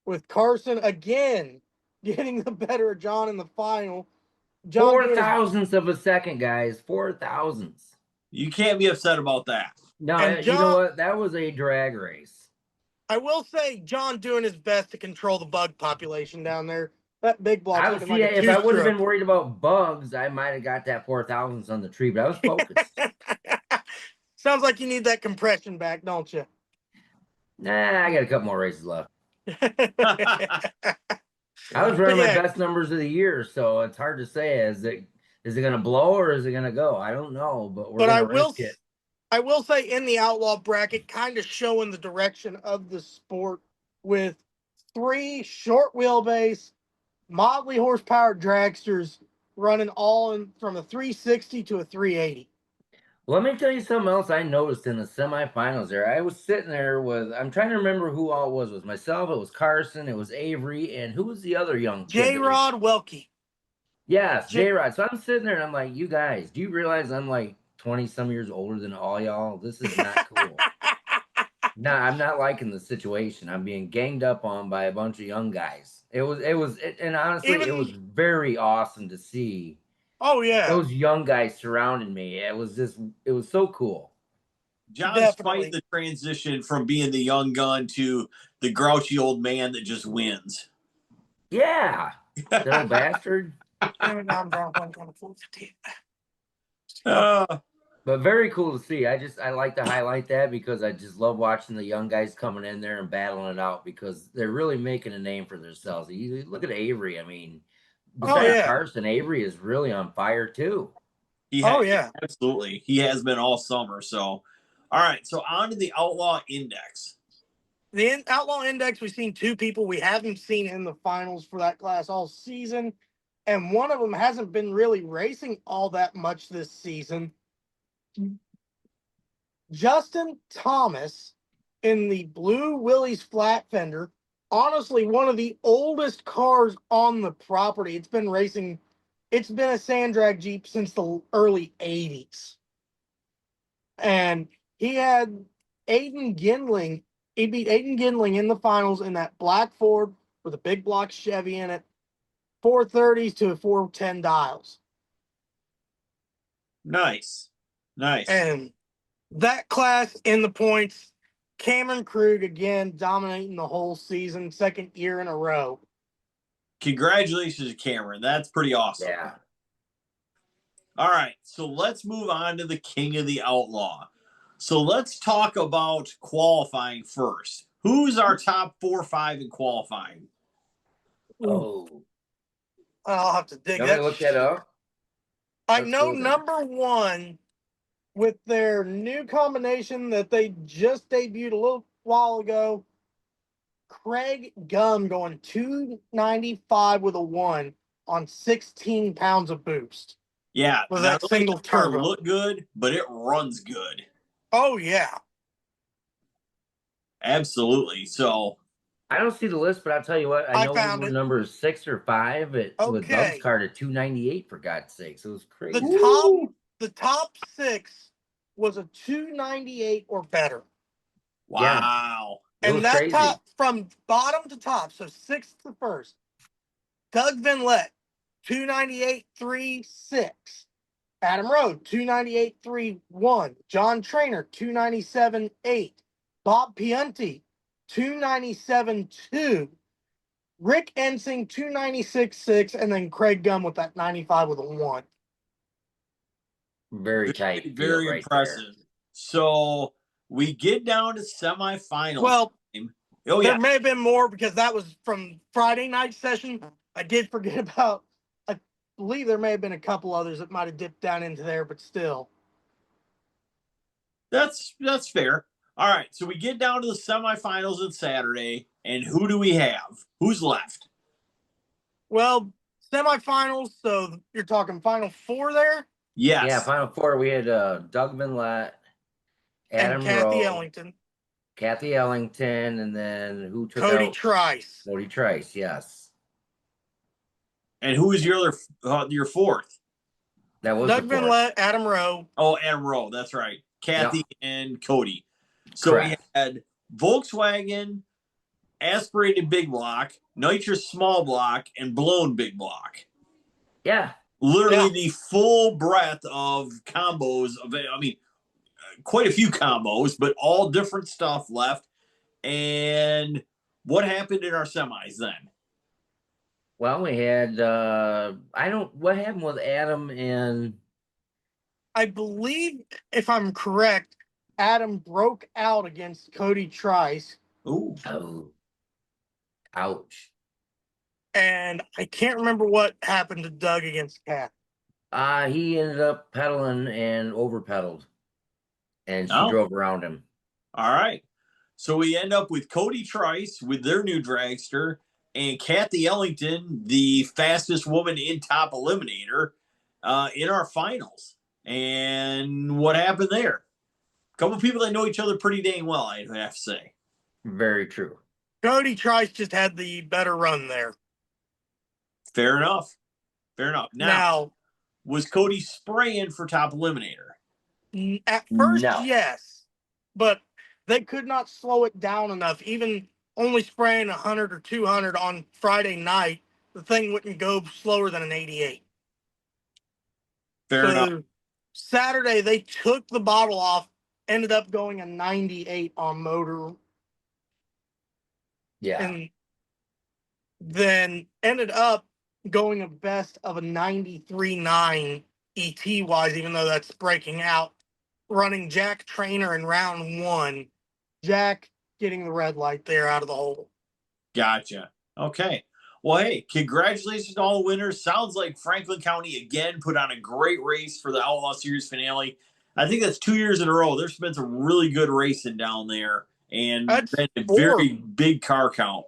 with Carson again getting the better of John in the final. John 4,000ths of a second, guys. 4,000ths. You can't be upset about that. No, And you know John- what? That was a drag race. I will say John doing his best to control the bug population down there. That big block I would looking see like a if I would have two-stroke. been worried about bugs, I might have got that 4,000ths on the tree, but I was focused. Sounds like you need that compression back, don't you? Nah, I got a couple more races left. I was running my best numbers of the year, so it's hard to say. Is it going to blow or is it going to go? I don't know, but we're going to risk it. I will say in the outlaw bracket, kind of showing the direction of the sport with 3 short wheelbase, mildly horsepower dragsters running all in from a 360 to a 380. Let me tell you something else I noticed in the semifinals there. I was sitting there with, I'm trying to remember who all it was. It was myself, it was Carson, it was Avery, and who was the other young kid? J-Rod Welke. Yes, J-Rod. So I'm sitting there and I'm like, you guys, do you realize I'm like 20-some years older than all y'all? This is not cool. No, I'm not liking the situation. I'm being ganged up on by a bunch of young guys. And honestly, it was very awesome to see. Oh, yeah. Those young guys surrounded me. It was so cool. John's fighting the transition from being the young gun to the grouchy old man that just wins. Yeah. That old bastard. But very cool to see. I like to highlight that because I just love watching the young guys coming in there and battling it out because they're really making a name for themselves. You look at Avery. I mean, besides Carson, Avery is really on fire too. Absolutely. He has been all summer. So, all right. So on to the Outlaw Index. The Outlaw Index, we've seen 2 people we haven't seen in the finals for that class all season. And one of them hasn't been really racing all that much this season. Justin Thomas in the Blue Willys flat fender. Honestly, one of the oldest cars on the property. It's been racing. It's been a sand drag Jeep since the early 80s. And he had Aiden Gindling. He beat Aiden Gindling in the finals in that black Ford with a big block Chevy in it. 430s to 410 dials. Nice. And that class in the points, Cameron Krug again dominating the whole season, 2nd year in a row. Congratulations, Cameron. That's pretty awesome. Yeah. All right. So let's move on to the King of the Outlaw. So let's talk about qualifying first. Who's our top 4 or 5 in qualifying? Oh. I'll have to dig that. Look that up. I know number 1 with their new combination that they just debuted a little while ago. Craig Gum going 295 with a 1 on 16 pounds of boost. Yeah. With that single turbo. Look good, but it runs good. Oh, yeah. Absolutely. So I don't see the list, but I'll tell you what. I know we were number 6 or 5 with Doug's card at 298, for God's sakes. It was crazy. The top 6 was a 298 or better. Wow. Yeah. And that crazy. Top from bottom to top, so 6th to 1st. Doug Vinlett, 298.36. Adam Rowe, 298.31. John Trainer, 297.8. Bob Pianti, 297.2. Rick Ensing, 296.6. And then Craig Gum with that 95 with a 1. Very tight Very, field very right impressive. So we get down to semifinals. Well, oh there yeah, may have been more because that was from Friday night session. I did forget about, I believe there may have been a couple others that might have dipped down into there, but still. that's fair. All right, so we get down to the semifinals on Saturday, and who do we have? Who's left? Well, semifinals, so you're talking Final Four there? Yes. Yeah, Final Four, we had Doug Vinlett, Adam And Kathy Rowe, Ellington. Kathy Ellington, and then who took Cody out? Trice. Cody Trice, yes. And who was your other your fourth? That was Doug the fourth. Vinlett, Adam Rowe. Oh, Adam Rowe. That's right. Kathy and Cody. So Correct. we had Volkswagen, aspirated big block, nitrous small block, and blown big block. Yeah. Literally the full breadth of combos of, I mean, quite a few combos, but all different stuff left. And what happened in our semis then? Well, we had what happened with Adam and I believe, if I'm correct, Adam broke out against Cody Trice. Ooh. oh, ouch. And I can't remember what happened to Doug against Kat. He ended up pedaling and over pedaled. And she drove around him. All right. So we end up with Cody Trice with their new dragster and Kathy Ellington, the fastest woman in Top Eliminator, in our finals. And what happened there? A couple of people that know each other pretty dang well, I have to say. Very true. Cody Trice just had the better run there. Fair enough. Fair enough. Now was Cody spraying for Top Eliminator? At first, No. yes. But they could not slow it down enough. Even only spraying 100 or 200 on Friday night, the thing wouldn't go slower than an 88. Fair enough. Saturday, they took the bottle off, ended up going a 98 on motor. Yeah. And then ended up going a best of a 93.9 ET-wise, even though that's breaking out, running Jack Trainer in round 1. Jack getting the red light there out of the hole. Gotcha. Okay. Well, hey, congratulations to all the winners. Sounds like Franklin County again put on a great race for the Outlaw Series finale. I think that's 2 years in a row. There's been some really good racing down there and been a very big car count.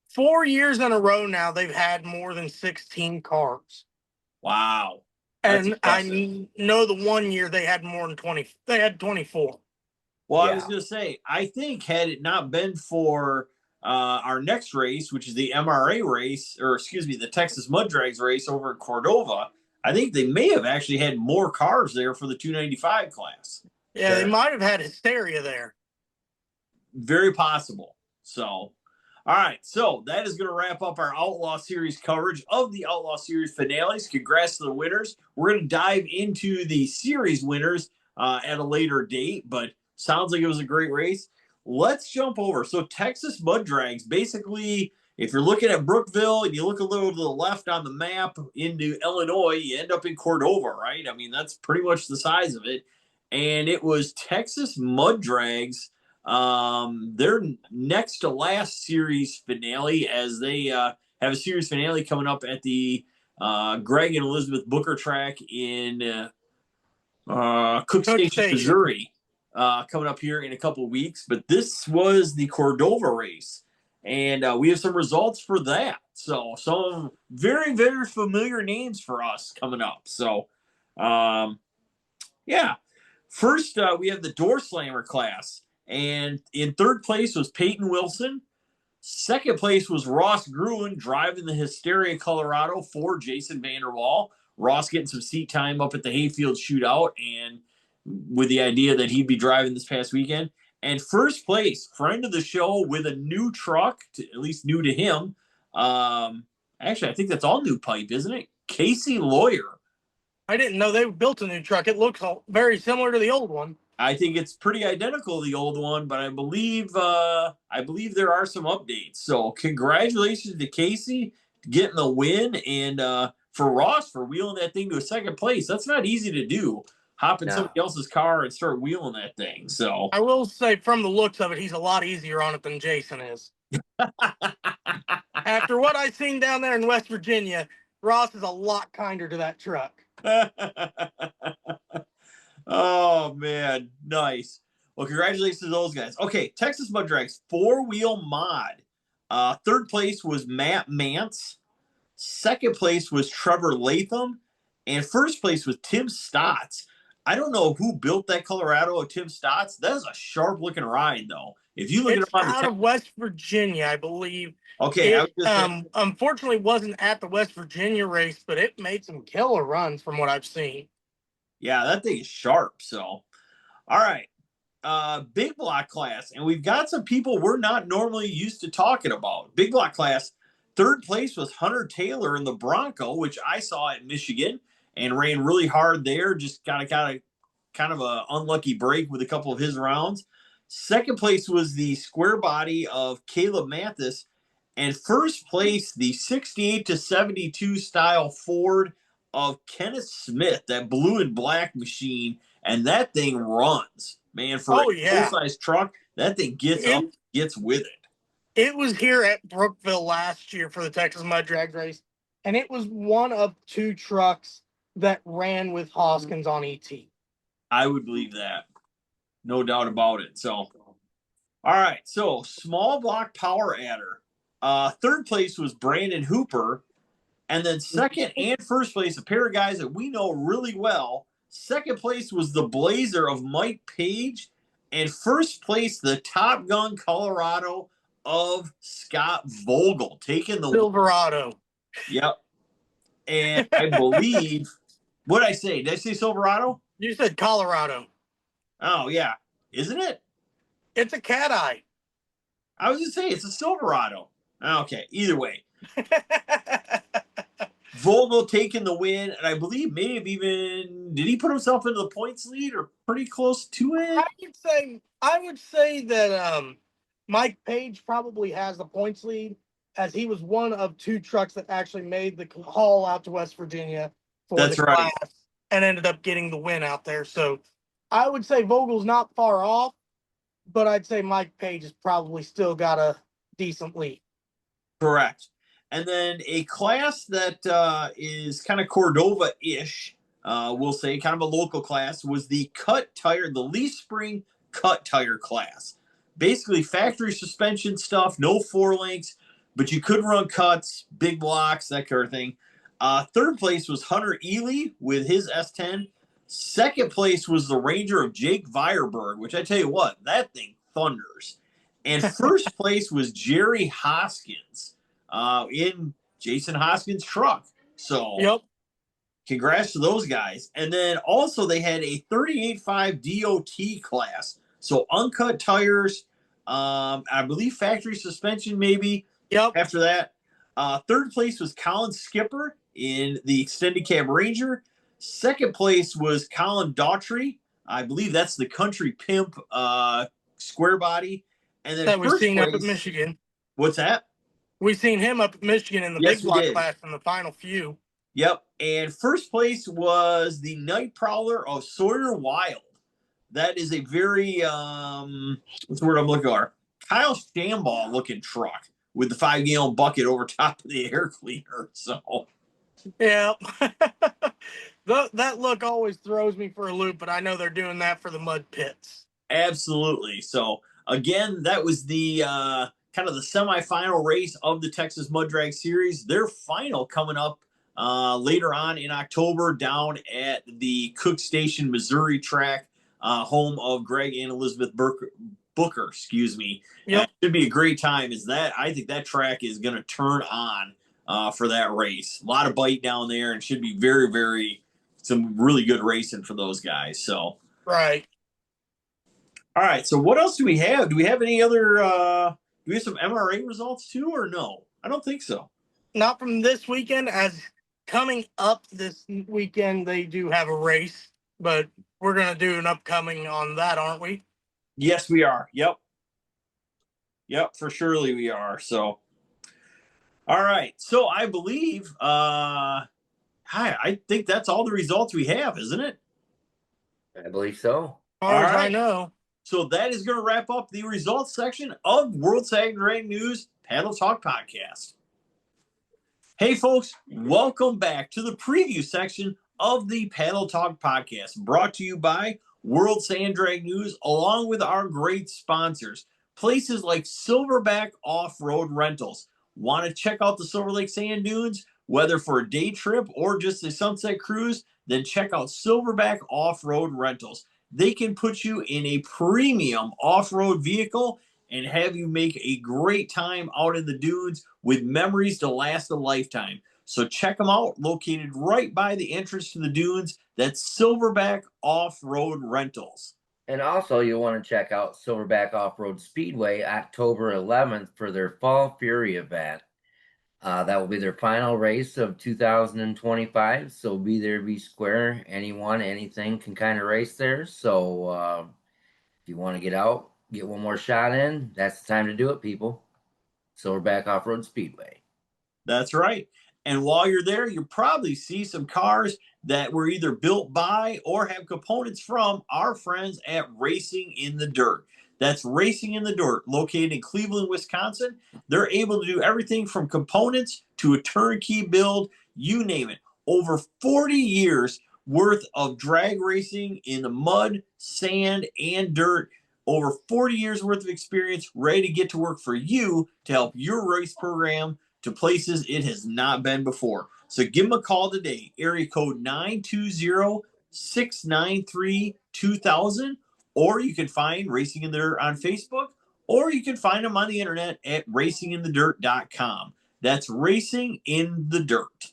4 years in a row now, they've had more than 16 cars. Wow. That's and impressive. I know the 1 year they had more than 20. They had 24. Well, I was going to say, I think had it not been for our next race, which is the MRA race, or excuse me, the Texas Mud Drags race over in Cordova, I think they may have actually had more cars there for the 295 class. Yeah, they might have had hysteria there. Very possible. So, all right. So that is going to wrap up our Outlaw Series coverage of the Outlaw Series finales. Congrats to the winners. We're going to dive into the series winners at a later date, but sounds like it was a great race. Let's jump over. So Texas Mud Drags, basically, if you're looking at Brookville and you look a little to the left on the map into Illinois, you end up in Cordova, right? I mean, that's pretty much the size of it. And it was Texas Mud Drags, their next to last series finale, as they have a series finale coming up at the Greg and Elizabeth Booker track in Cook Station, Missouri. Coming up here in a couple of weeks, but this was the Cordova race, and we have some results for that. So some very, very familiar names for us coming up. So, yeah. First, we have the Door Slammer class, and in third place was Peyton Wilson. Second place was Ross Gruen driving the Hysteria Colorado for Jason Vanderwall. Ross getting some seat time up at the Hayfield Shootout, and with the idea that he'd be driving this past weekend. And first place, friend of the show with a new truck, at least new to him, Actually, I think that's all new pipe, isn't it? Casey Lawyer. I didn't know they built a new truck. It looks very similar to the old one. I think it's pretty identical to the old one, but I believe there are some updates. So congratulations to Casey getting the win, and for Ross for wheeling that thing to a second place. That's not easy to do. Hop in No. somebody else's car and start wheeling that thing. So I will say, from the looks of it, he's a lot easier on it than Jason is. After what I've seen down there in West Virginia, Ross is a lot kinder to that truck. Oh man, nice. Well, congratulations to those guys. Okay, Texas Mud Drags 4-wheel mod. Third place was Matt Mance. Second place was Trevor Latham, and first place was Tim Stotts. I don't know who built that Colorado of Tim Stotts. That is a sharp looking ride, though. If you look It's at it on out of West Virginia, I believe. okay, I was It just unfortunately wasn't at the West Virginia race, but it made some killer runs from what I've seen. yeah, that thing is sharp. So, all right, big block class, and we've got some people we're not normally used to talking about. Big block class. Third place was Hunter Taylor in the Bronco, which I saw at Michigan and ran really hard there. Just got a kind of a unlucky break with a couple of his rounds. Second place was the square body of Caleb Mathis, and first place the 68 to 72 style Ford of Kenneth Smith, that blue and black machine, and that thing runs, man. For a full-size truck, that thing gets up, gets with it. It was here at Brookville last year for the Texas Mud Drag race, and it was one of 2 trucks that ran with Hoskins on ET. I would believe that. No doubt about it. So, all right. So, small block power adder. Third place was Brandon Hooper. And then second and first place, a pair of guys that we know really well. Second place was the Blazer of Mike Page. And first place, the Top Gun Colorado of Scott Vogel, taking the Silverado. Yep. And I believe, what did I say? Did I say Silverado? You said Colorado. Oh, yeah. Isn't it? It's a cat eye. I was going to say it's a Silverado. Okay. Either way. Vogel taking the win, and I believe may have even did he put himself into the points lead or pretty close to it? I would say that Mike Page probably has the points lead, as he was one of 2 trucks that actually made the haul out to West Virginia for That's the right. class and ended up getting the win out there. So I would say Vogel's not far off, but I'd say Mike Page has probably still got a decent lead. Correct. And then a class that is kind of Cordova-ish, we'll say, kind of a local class, was the cut tire, the leaf spring cut tire class. Basically factory suspension stuff, no 4-links, but you could run cuts, big blocks, that kind of thing. Third place was Hunter Ely with his S10. Second place was the Ranger of Jake Veyerberg, which I tell you what, that thing thunders. And first place was Jerry Hoskins in Jason Hoskins' truck. So, Yep. Congrats to those guys. And then also they had a 38.5 DOT class. So uncut tires, I believe factory suspension maybe. Yep. After that, third place was Colin Skipper in the extended cab Ranger. Second place was Colin Daughtry. I believe that's the Country Pimp square body. And then that we've seen place, up at Michigan. What's that? We've seen him up at Michigan in the big block class in the final few. Yep. And first place was the Night Prowler of Sawyer Wild. That is a very what's the word I'm looking for? Kyle Shambaugh looking truck with the 5-gallon bucket over top of the air cleaner. So yeah. That look always throws me for a loop, but I know they're doing that for the mud pits. Absolutely. So again, that was the kind of the semifinal race of the Texas Mud Drag Series. Their final coming up later on in October down at the Cook Station, Missouri track, home of Greg and Elizabeth Booker. Excuse me. Yep. Should be a great time. I think that track is going to turn on for that race. A lot of bite down there, and should be very, very some really good racing for those guys. So right. All right. So what else do we have? Do we have any other? Do we have some MRA results too, or no? I don't think so. not from this weekend. As coming up this weekend, they do have a race, but we're gonna do an upcoming on that, aren't we? Yes, we are. Yep. For surely we are. So, all right. So I believe, I think that's all the results we have, isn't it? I believe so. As far All as I right. know. So that is going to wrap up the results section of World Sag Drag News Paddle Talk Podcast. Hey, folks, welcome back to the preview section of the Paddle Talk Podcast, brought to you by World Sand Drag News, along with our great sponsors, places like Silverback Off-Road Rentals. Want to check out the Silver Lake Sand Dunes, whether for a day trip or just a sunset cruise? Then check out Silverback Off-Road Rentals. They can put you in a premium off-road vehicle and have you make a great time out in the dunes with memories to last a lifetime. So check them out, located right by the entrance to the dunes. That's Silverback Off-Road Rentals. And also, you'll want to check out Silverback Off-Road Speedway October 11th for their Fall Fury event. That will be their final race of 2025. So be there, be square. Anyone, anything can kind of race there. So if you want to get out, get one more shot in, that's the time to do it, people. Silverback Off-Road Speedway. That's right. And while you're there, you'll probably see some cars that were either built by or have components from our friends at Racing in the Dirt. That's Racing in the Dirt, located in Cleveland, Wisconsin. They're able to do everything from components to a turnkey build, you name it. Over 40 years worth of drag racing in the mud, sand, and dirt. Over 40 years worth of experience, ready to get to work for you to help your race program to places it has not been before. So give them a call today, area code 920-693-2000, or you can find Racing in the Dirt on Facebook, or you can find them on the internet at racinginthedirt.com. That's Racing in the Dirt.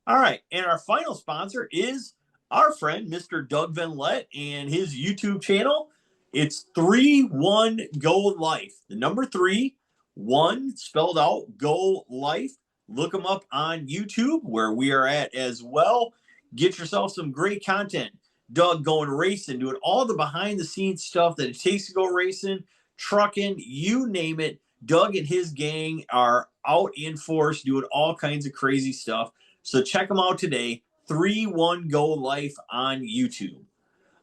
All right, and our final sponsor is our friend, Mr. Doug Van Lett, and his YouTube channel. It's 3-1 Go Life. The number 3, 1 spelled out, Go Life. Look them up on YouTube, where we are at as well. Get yourself some great content. Doug going racing, doing all the behind-the-scenes stuff that it takes to go racing, trucking, you name it. Doug and his gang are out in force doing all kinds of crazy stuff. So check them out today, 3-1 Go Life on YouTube.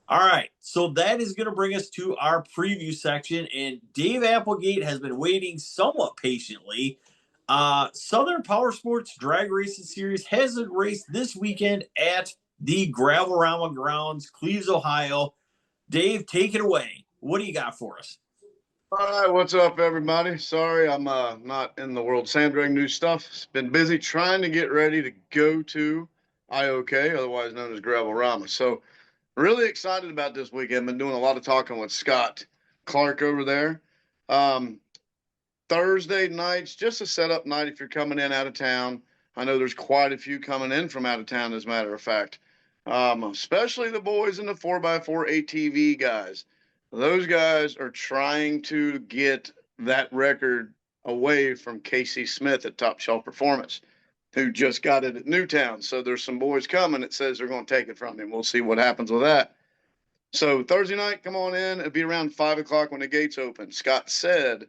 All right, so that is going to bring us to our preview section, and Dave Applegate has been waiting somewhat patiently. Southern Power Sports Drag Racing Series has a race this weekend at the Gravel-Rama Grounds, Cleves, Ohio. Dave, take it away. What do you got for us? All right, what's up, everybody? Sorry, I'm not in the World Sand Drag News stuff. It's been busy trying to get ready to go to IOK, otherwise known as Gravel-Rama. So really excited about this weekend. Been doing a lot of talking with Scott Clark over there. Thursday nights, just a setup night if you're coming in out of town. I know there's quite a few coming in from out of town, as a matter of fact, especially the boys in the 4x4 ATV guys. Those guys are trying to get that record away from Casey Smith at Top Shelf Performance, who just got it at Newtown. So there's some boys coming that says they're going to take it from him. We'll see what happens with that. So Thursday night, come on in. It'll be around 5 o'clock when the gates open. Scott said,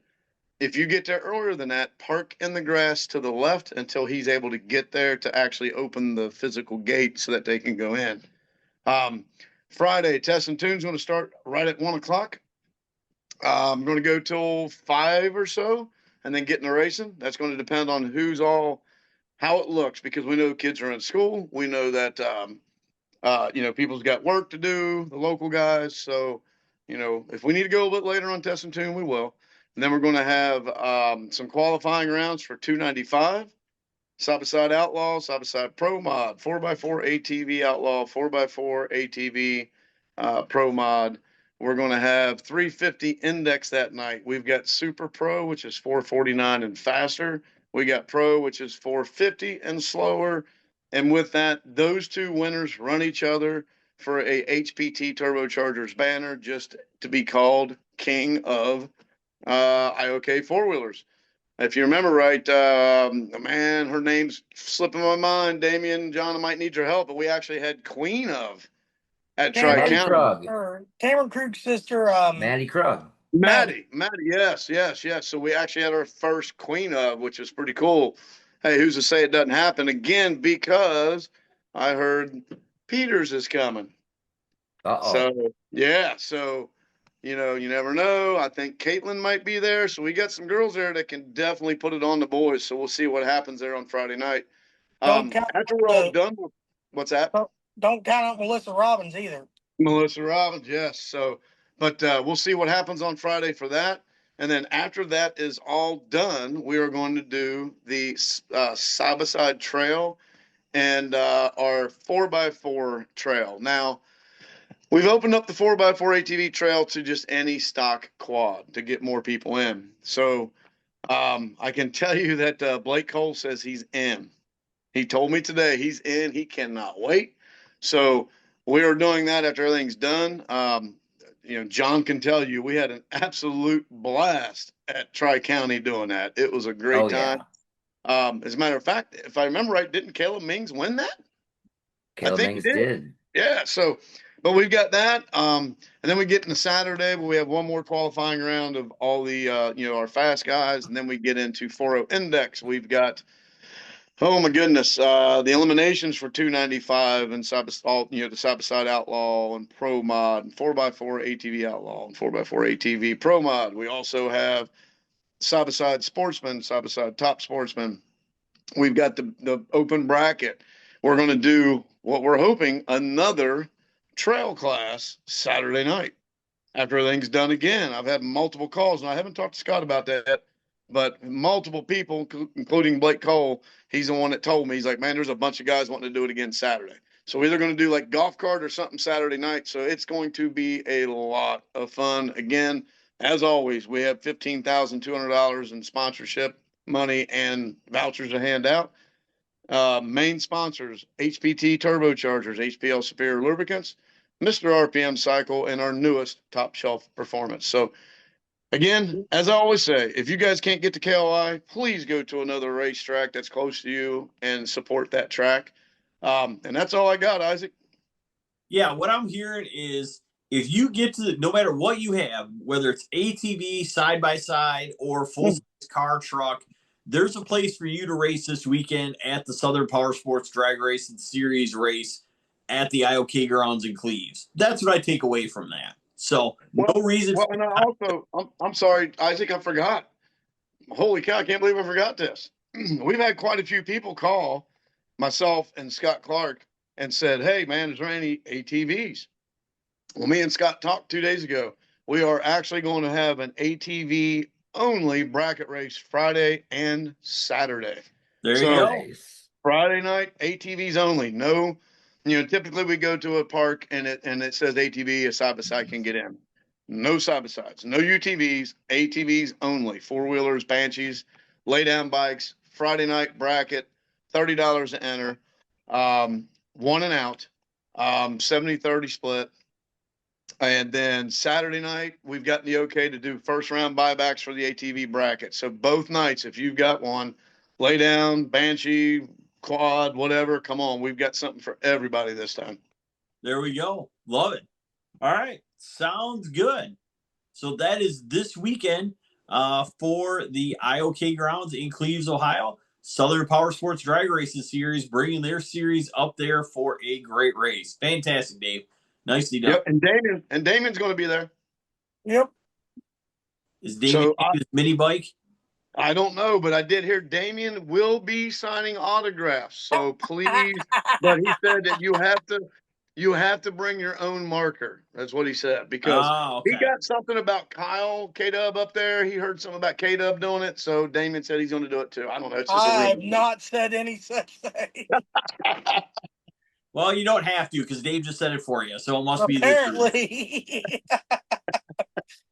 if you get there earlier than that, park in the grass to the left until he's able to get there to actually open the physical gate so that they can go in. Friday, Test and Tune's going to start right at 1 o'clock. I'm going to go till 5 or so and then get in the racing. That's going to depend on how it looks, because we know kids are in school. We know that, people's got work to do, the local guys. So, if we need to go a bit later on Test and Tune, we will. And then we're going to have some qualifying rounds for 295. Side-by-side Outlaw, side-by-side Pro Mod, 4x4 ATV Outlaw, 4x4 ATV Pro Mod. We're going to have 350 Index that night. We've got Super Pro, which is 449 and faster. We got Pro, which is 450 and slower. And with that, those two winners run each other for a HPT Turbochargers banner, just to be called King of IOK four-wheelers. if you remember right, man, her name's slipping my mind. Damian, John, I might need your help, but we actually had Queen of at Cameron Maddie Tri-County. Krug. Or Cameron Krug's sister, Maddie Krug. Maddie, yes. So we actually had our first Queen of, which is pretty cool. Hey, who's to say it doesn't happen again? Because I heard Peters is coming. Uh-oh. So yeah, so you know, you never know. I think Caitlin might be there. So we got some girls there that can definitely put it on the boys. So we'll see what happens there on Friday night. Don't count After we're all done, what's that? don't count out Melissa Robbins either. Melissa Robbins, yes. So, but we'll see what happens on Friday for that. And then after that is all done, we are going to do the side-by-side trail and our 4x4 trail. Now, we've opened up the 4x4 ATV trail to just any stock quad to get more people in. So I can tell you that Blake Cole says he's in. He told me today he's in. He cannot wait. So we are doing that after everything's done. You know, John can tell you we had an absolute blast at Tri-County doing that. It was a great time. Yeah. As a matter of fact, if I remember right, didn't Caleb Mings win that? Caleb Mings did. Yeah. So, but we've got that. And then we get into Saturday, but we have one more qualifying round of all the, you know, our fast guys. And then we get into 4.0 index. We've got, oh my goodness, the eliminations for 295 and you know, the side-by-side Outlaw and Pro Mod and 4x4 ATV Outlaw and 4x4 ATV Pro Mod. We also have side-by-side Sportsman, side-by-side Top Sportsman. We've got the open bracket. We're going to do what we're hoping, another trail class Saturday night after everything's done again. I've had multiple calls, and I haven't talked to Scott about that yet, but multiple people, including Blake Cole, he's the one that told me, he's like, man, there's a bunch of guys wanting to do it again Saturday. So we're either going to do like golf cart or something Saturday night. So it's going to be a lot of fun. Again, as always, we have $15,200 in sponsorship money and vouchers to hand out. Main sponsors, HPT Turbochargers, HPL Superior Lubricants, Mr. RPM Cycle, and our newest Top Shelf Performance. So again, as I always say, if you guys can't get to KOI, please go to another racetrack that's close to you and support that track. And that's all I got, Isaac. Yeah, what I'm hearing is if you get to no matter what you have, whether it's ATV, side-by-side, or full-size car, truck, there's a place for you to race this weekend at the Southern Power Sports Drag Race and Series race at the IOK grounds in Cleves. That's what I take away from that. So no reason. Well, and I also, I'm sorry, Isaac, I forgot. Holy cow, I can't believe I forgot this. We've had quite a few people call myself and Scott Clark and said, hey, man, is there any ATVs? Well, me and Scott talked 2 days ago. We are actually going to have an ATV only bracket race Friday and Saturday. There you go. Friday night, ATVs only. No, you know, typically we go to a park and it says ATV, a side-by-side can get in. No side-by-sides, no UTVs, ATVs only. Four-wheelers, Banshees, lay-down bikes, Friday night bracket, $30 to enter, one and out, 70-30 split. And then Saturday night, we've gotten the okay to do first-round buybacks for the ATV bracket. So both nights, if you've got one, lay down, Banshee, quad, whatever, come on. We've got something for everybody this time. There we go. Love it. All right. Sounds good. So that is this weekend for the IOK grounds in Cleves, Ohio. Southern Power Sports Drag Racing Series, bringing their series up there for a great race. Fantastic, Dave. Nicely done. Yep, and Damien's going to be there. Yep. Is Damien his mini bike? I don't know, but I did hear Damien will be signing autographs. So please, but he said that you have to bring your own marker. That's what he said, because he got something about Kyle K-Dub up there. He heard something about K-Dub doing it. So Damien said he's going to do it too. I don't know. It's just I have not said any such thing. Well, you don't have to because Dave just said it for you. So it must be apparently.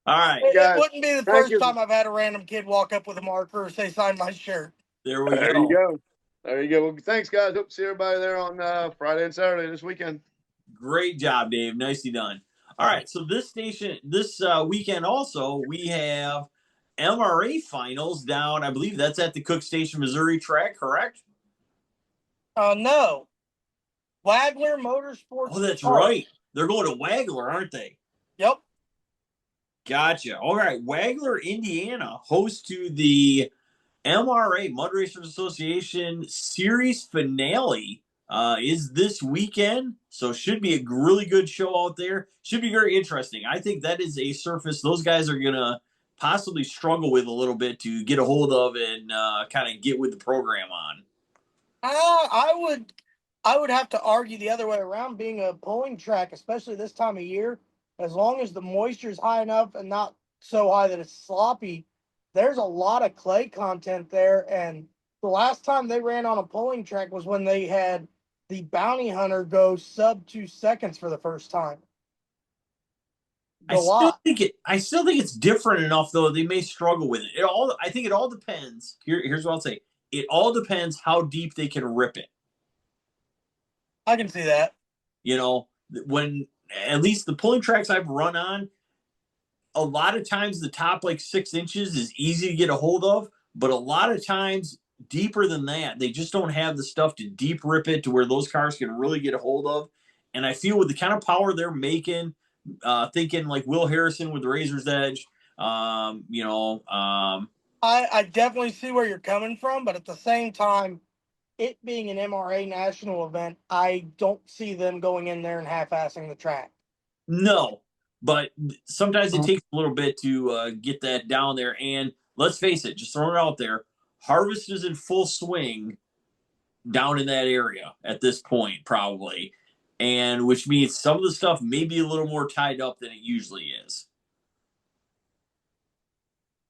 All right. It wouldn't be the first time I've had a random kid walk up with a marker and say, sign my shirt. There we go. There you go. There you go. Well, thanks, guys. Hope to see everybody there on Friday and Saturday this weekend. Great job, Dave. Nicely done. All right. So this weekend also, we have MRA finals down, I believe that's at the Cook Station, Missouri track, correct? No. Wagler Motorsports. Oh, that's Park. right. They're going to Wagler, aren't they? Yep. Gotcha. All right. Wagler, Indiana, host to the MRA, Mud Racers Association series finale is this weekend. So should be a really good show out there. Should be very interesting. I think that is a surface those guys are going to possibly struggle with a little bit to get a hold of and kind of get with the program on. I would have to argue the other way around. Being a pulling track, especially this time of year, as long as the moisture is high enough and not so high that it's sloppy, there's a lot of clay content there. And the last time they ran on a pulling track was when they had the bounty hunter go sub 2 seconds for the first time. I still think it's different enough though. They may struggle with it. I think it all depends. Here's what I'll say. It all depends how deep they can rip it. I can see that. You know, when at least the pulling tracks I've run on, a lot of times the top like 6 inches is easy to get a hold of, but a lot of times deeper than that, they just don't have the stuff to deep rip it to where those cars can really get a hold of. And I feel with the kind of power they're making, thinking like Will Harrison with the Razor's Edge, I definitely see where you're coming from, but at the same time, it being an MRA national event, I don't see them going in there and half-assing the track. No, but sometimes it takes a little bit to get that down there. And let's face it, just throwing it out there, harvest is in full swing down in that area at this point, probably. And which means some of the stuff may be a little more tied up than it usually is.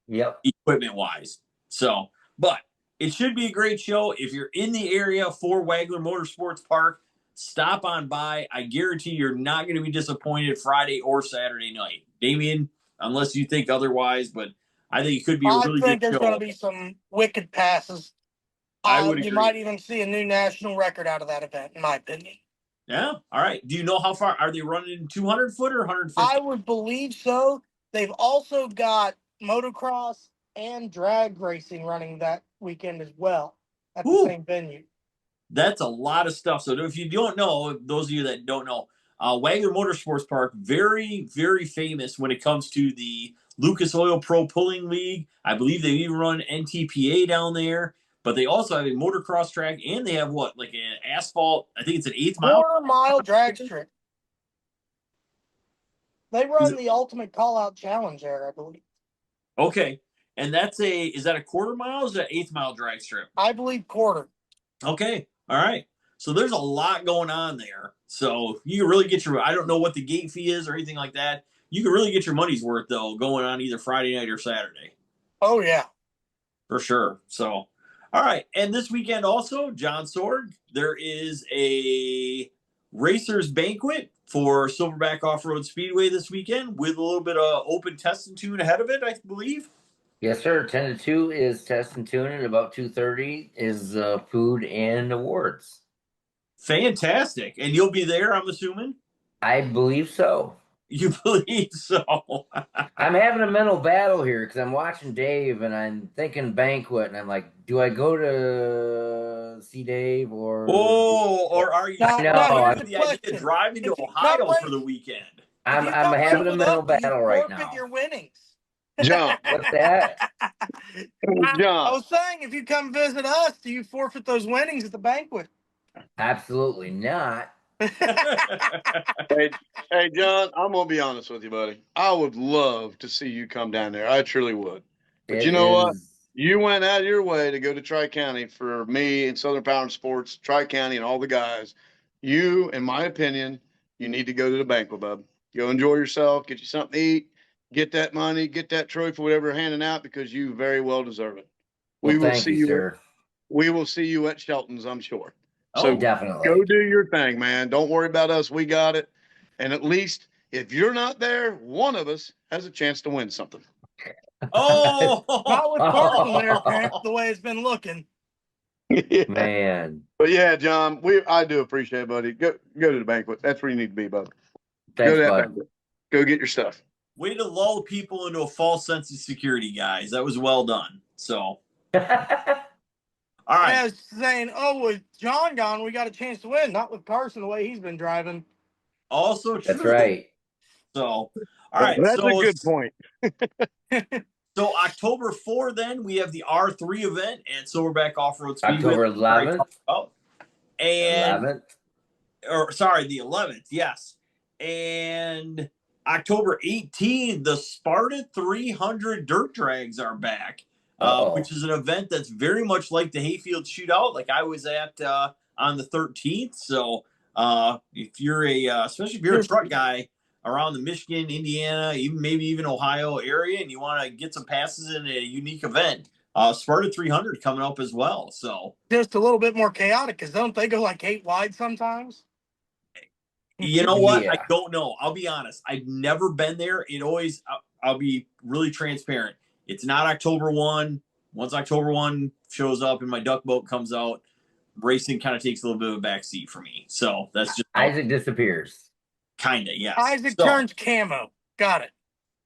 Yep. Equipment wise. So, but it should be a great show. If you're in the area for Wagler Motorsports Park, stop on by. I guarantee you're not going to be disappointed Friday or Saturday night. Damien, unless you think otherwise, but I think it could be a really good show. I think there's going to be some wicked passes. I would agree. You might even see a new national record out of that event, in my opinion. Yeah. All right. Do you know how far are they running? 200 foot or 150? I would believe so. They've also got motocross and drag racing running that weekend as well at the same venue. That's a lot of stuff. So if you don't know, those of you that don't know, Wagner Motorsports Park, very, very famous when it comes to the Lucas Oil Pro Pulling League. I believe they even run NTPA down there. But they also have a motocross track, and they have what, like an asphalt? I think it's an 1/8 mile. 1/4 mile drag strip. They run the Ultimate Call Out Challenge there, I believe. Okay, and is that a 1/4 mile? Or is that 1/8 mile drag strip? I believe 1/4. Okay, all right. So there's a lot going on there. So you can really get I don't know what the gate fee is or anything like that. You can really get your money's worth though, going on either Friday night or Saturday. Oh yeah, for sure. So. All right, and this weekend also, John Sorg, there is a racers banquet for Silverback Offroad Speedway this weekend with a little bit of open test and tune ahead of it, I believe. Yes, sir. 10 to 2 is test and tune, and about 2:30 is food and awards. Fantastic. And you'll be there, I'm assuming? I believe so. You believe so? I'm having a mental battle here because I'm watching Dave and I'm thinking banquet, and I'm like, do I go to see Dave or? Oh, or are you driving to Ohio for the weekend? I'm having a mental battle right now. Forfeit your winnings. John. What's that? John. I was saying, if you come visit us, do you forfeit those winnings at the banquet? Absolutely not. Hey, John, I'm gonna be honest with you, buddy. I would love to see you come down there. I truly would. But you know what? You went out of your way to go to Tri-County for me and Southern Power and Sports, Tri-County and all the guys. You, in my opinion, you need to go to the banquet, bub. Go enjoy yourself, get you something to eat, get that money, get that trophy, whatever you're handing out, because you very well deserve it. We will see you, sir. We will see you at Shelton's, I'm sure. So definitely go do your thing, man. Don't worry about us. We got it. And at least if you're not there, one of us has a chance to win something. Oh, not with Carson there, the way it's been looking. Yeah. Man. But yeah, John, I do appreciate it, buddy. Go to the banquet. That's where you need to be, bud. Thanks, go to that bud. banquet. Go get your stuff. way to lull people into a false sense of security, guys. That was well done. So, all right. I was saying, oh, with John gone, we got a chance to win. Not with Carson the way he's been driving. Also true. That's right. So, all right. That's so, a good point. So October 4, then we have the R3 event at Silverback Offroad Speedway. October 11th. And 11th. Or sorry, the 11th, yes. And October 18th, the Sparta 300 dirt drags are back, which is an event that's very much like the Hayfield Shootout, like I was at on the 13th. So if you're especially if you're a truck guy around the Michigan, Indiana, maybe even Ohio area, and you want to get some passes in a unique event, Sparta 300 coming up as well. So just a little bit more chaotic, because don't they go like 8 wide sometimes? You know what? Yeah. I don't know. I'll be honest. I've never been there. I'll be really transparent. It's not October 1. Once October 1 shows up and my duck boat comes out, racing kind of takes a little bit of a backseat for me. So that's just Isaac disappears. Kind of, yes. Isaac turns camo. Got it.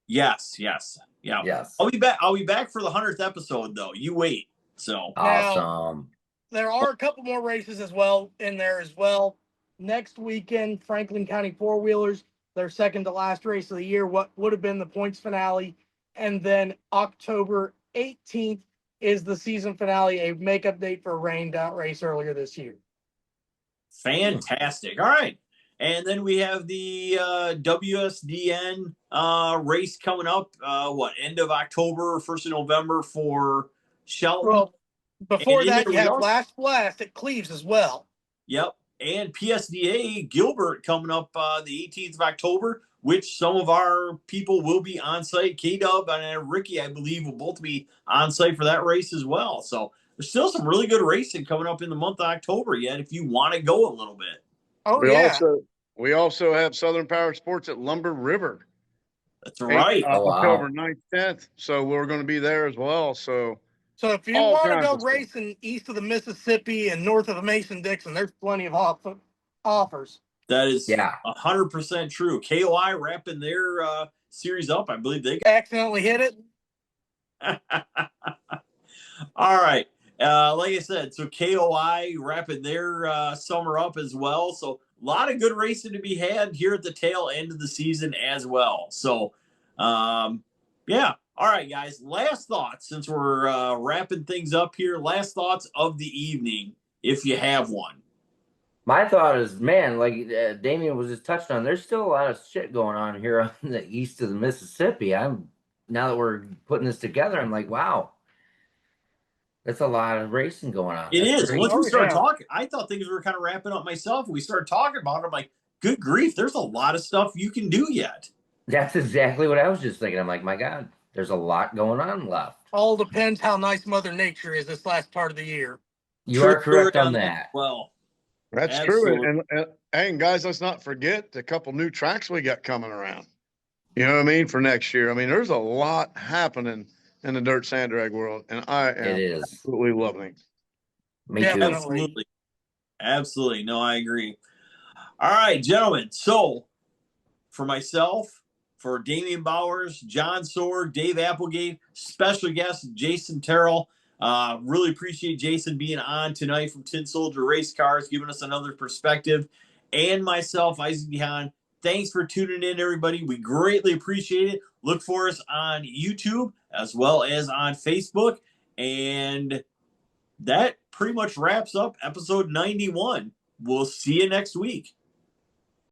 Yes. Yeah. Yes. I'll be back for the 100th episode, though. You wait. So awesome. There are a couple more races as well in there as well. Next weekend, Franklin County four-wheelers, their second to last race of the year, what would have been the points finale. And then October 18th is the season finale, a makeup date for a rained out race earlier this year. Fantastic. All right. And then we have the WSDN race coming up, end of October, 1st of November for Shelton. Well, before that, you have Last Blast at Cleves as well. Yep. And PSDA Gilbert coming up the 18th of October, which some of our people will be on site. K-Dub and Ricky, I believe, will both be on site for that race as well. So there's still some really good racing coming up in the month of October yet if you want to go a little bit. Oh, We also have Southern Power Sports at Lumber River. That's right. October 9th, 10th. So we're going to be there as well. So if you want to go racing east of the Mississippi and north of the Mason-Dixon, there's plenty of offers. That is 100% true. KOI wrapping their series up. I believe they accidentally hit it. All right. Like I said, so KOI wrapping their summer up as well. So a lot of good racing to be had here at the tail end of the season as well. So, yeah. All right, guys. Last thoughts, since we're wrapping things up here. Last thoughts of the evening, if you have one. My thought is, man, like Damian was just touched on, there's still a lot of shit going on here on the east of the Mississippi. Now that we're putting this together, I'm like, wow. That's a lot of racing going on. It is. Once we start talking, I thought things were kind of wrapping up myself. We started talking about it. I'm like, good grief, there's a lot of stuff you can do yet. That's exactly what I was just thinking. I'm like, my God, there's a lot going on left. All depends how nice Mother Nature is this last part of the year. You are correct on that. Well, that's true. And guys, let's not forget the couple new tracks we got coming around. You know what I mean? For next year. I mean, there's a lot happening in the dirt sand drag world, and I am absolutely loving it. Me too. Absolutely. No, I agree. All right, gentlemen. So for myself, for Damian Bowers, John Sword, Dave Applegate, special guest Jason Terrel. Really appreciate Jason being on tonight from Tin Soldier Race Cars, giving us another perspective. And myself, Isaac DeHaan. Thanks for tuning in, everybody. We greatly appreciate it. Look for us on YouTube as well as on Facebook. And that pretty much wraps up episode 91. We'll see you next week.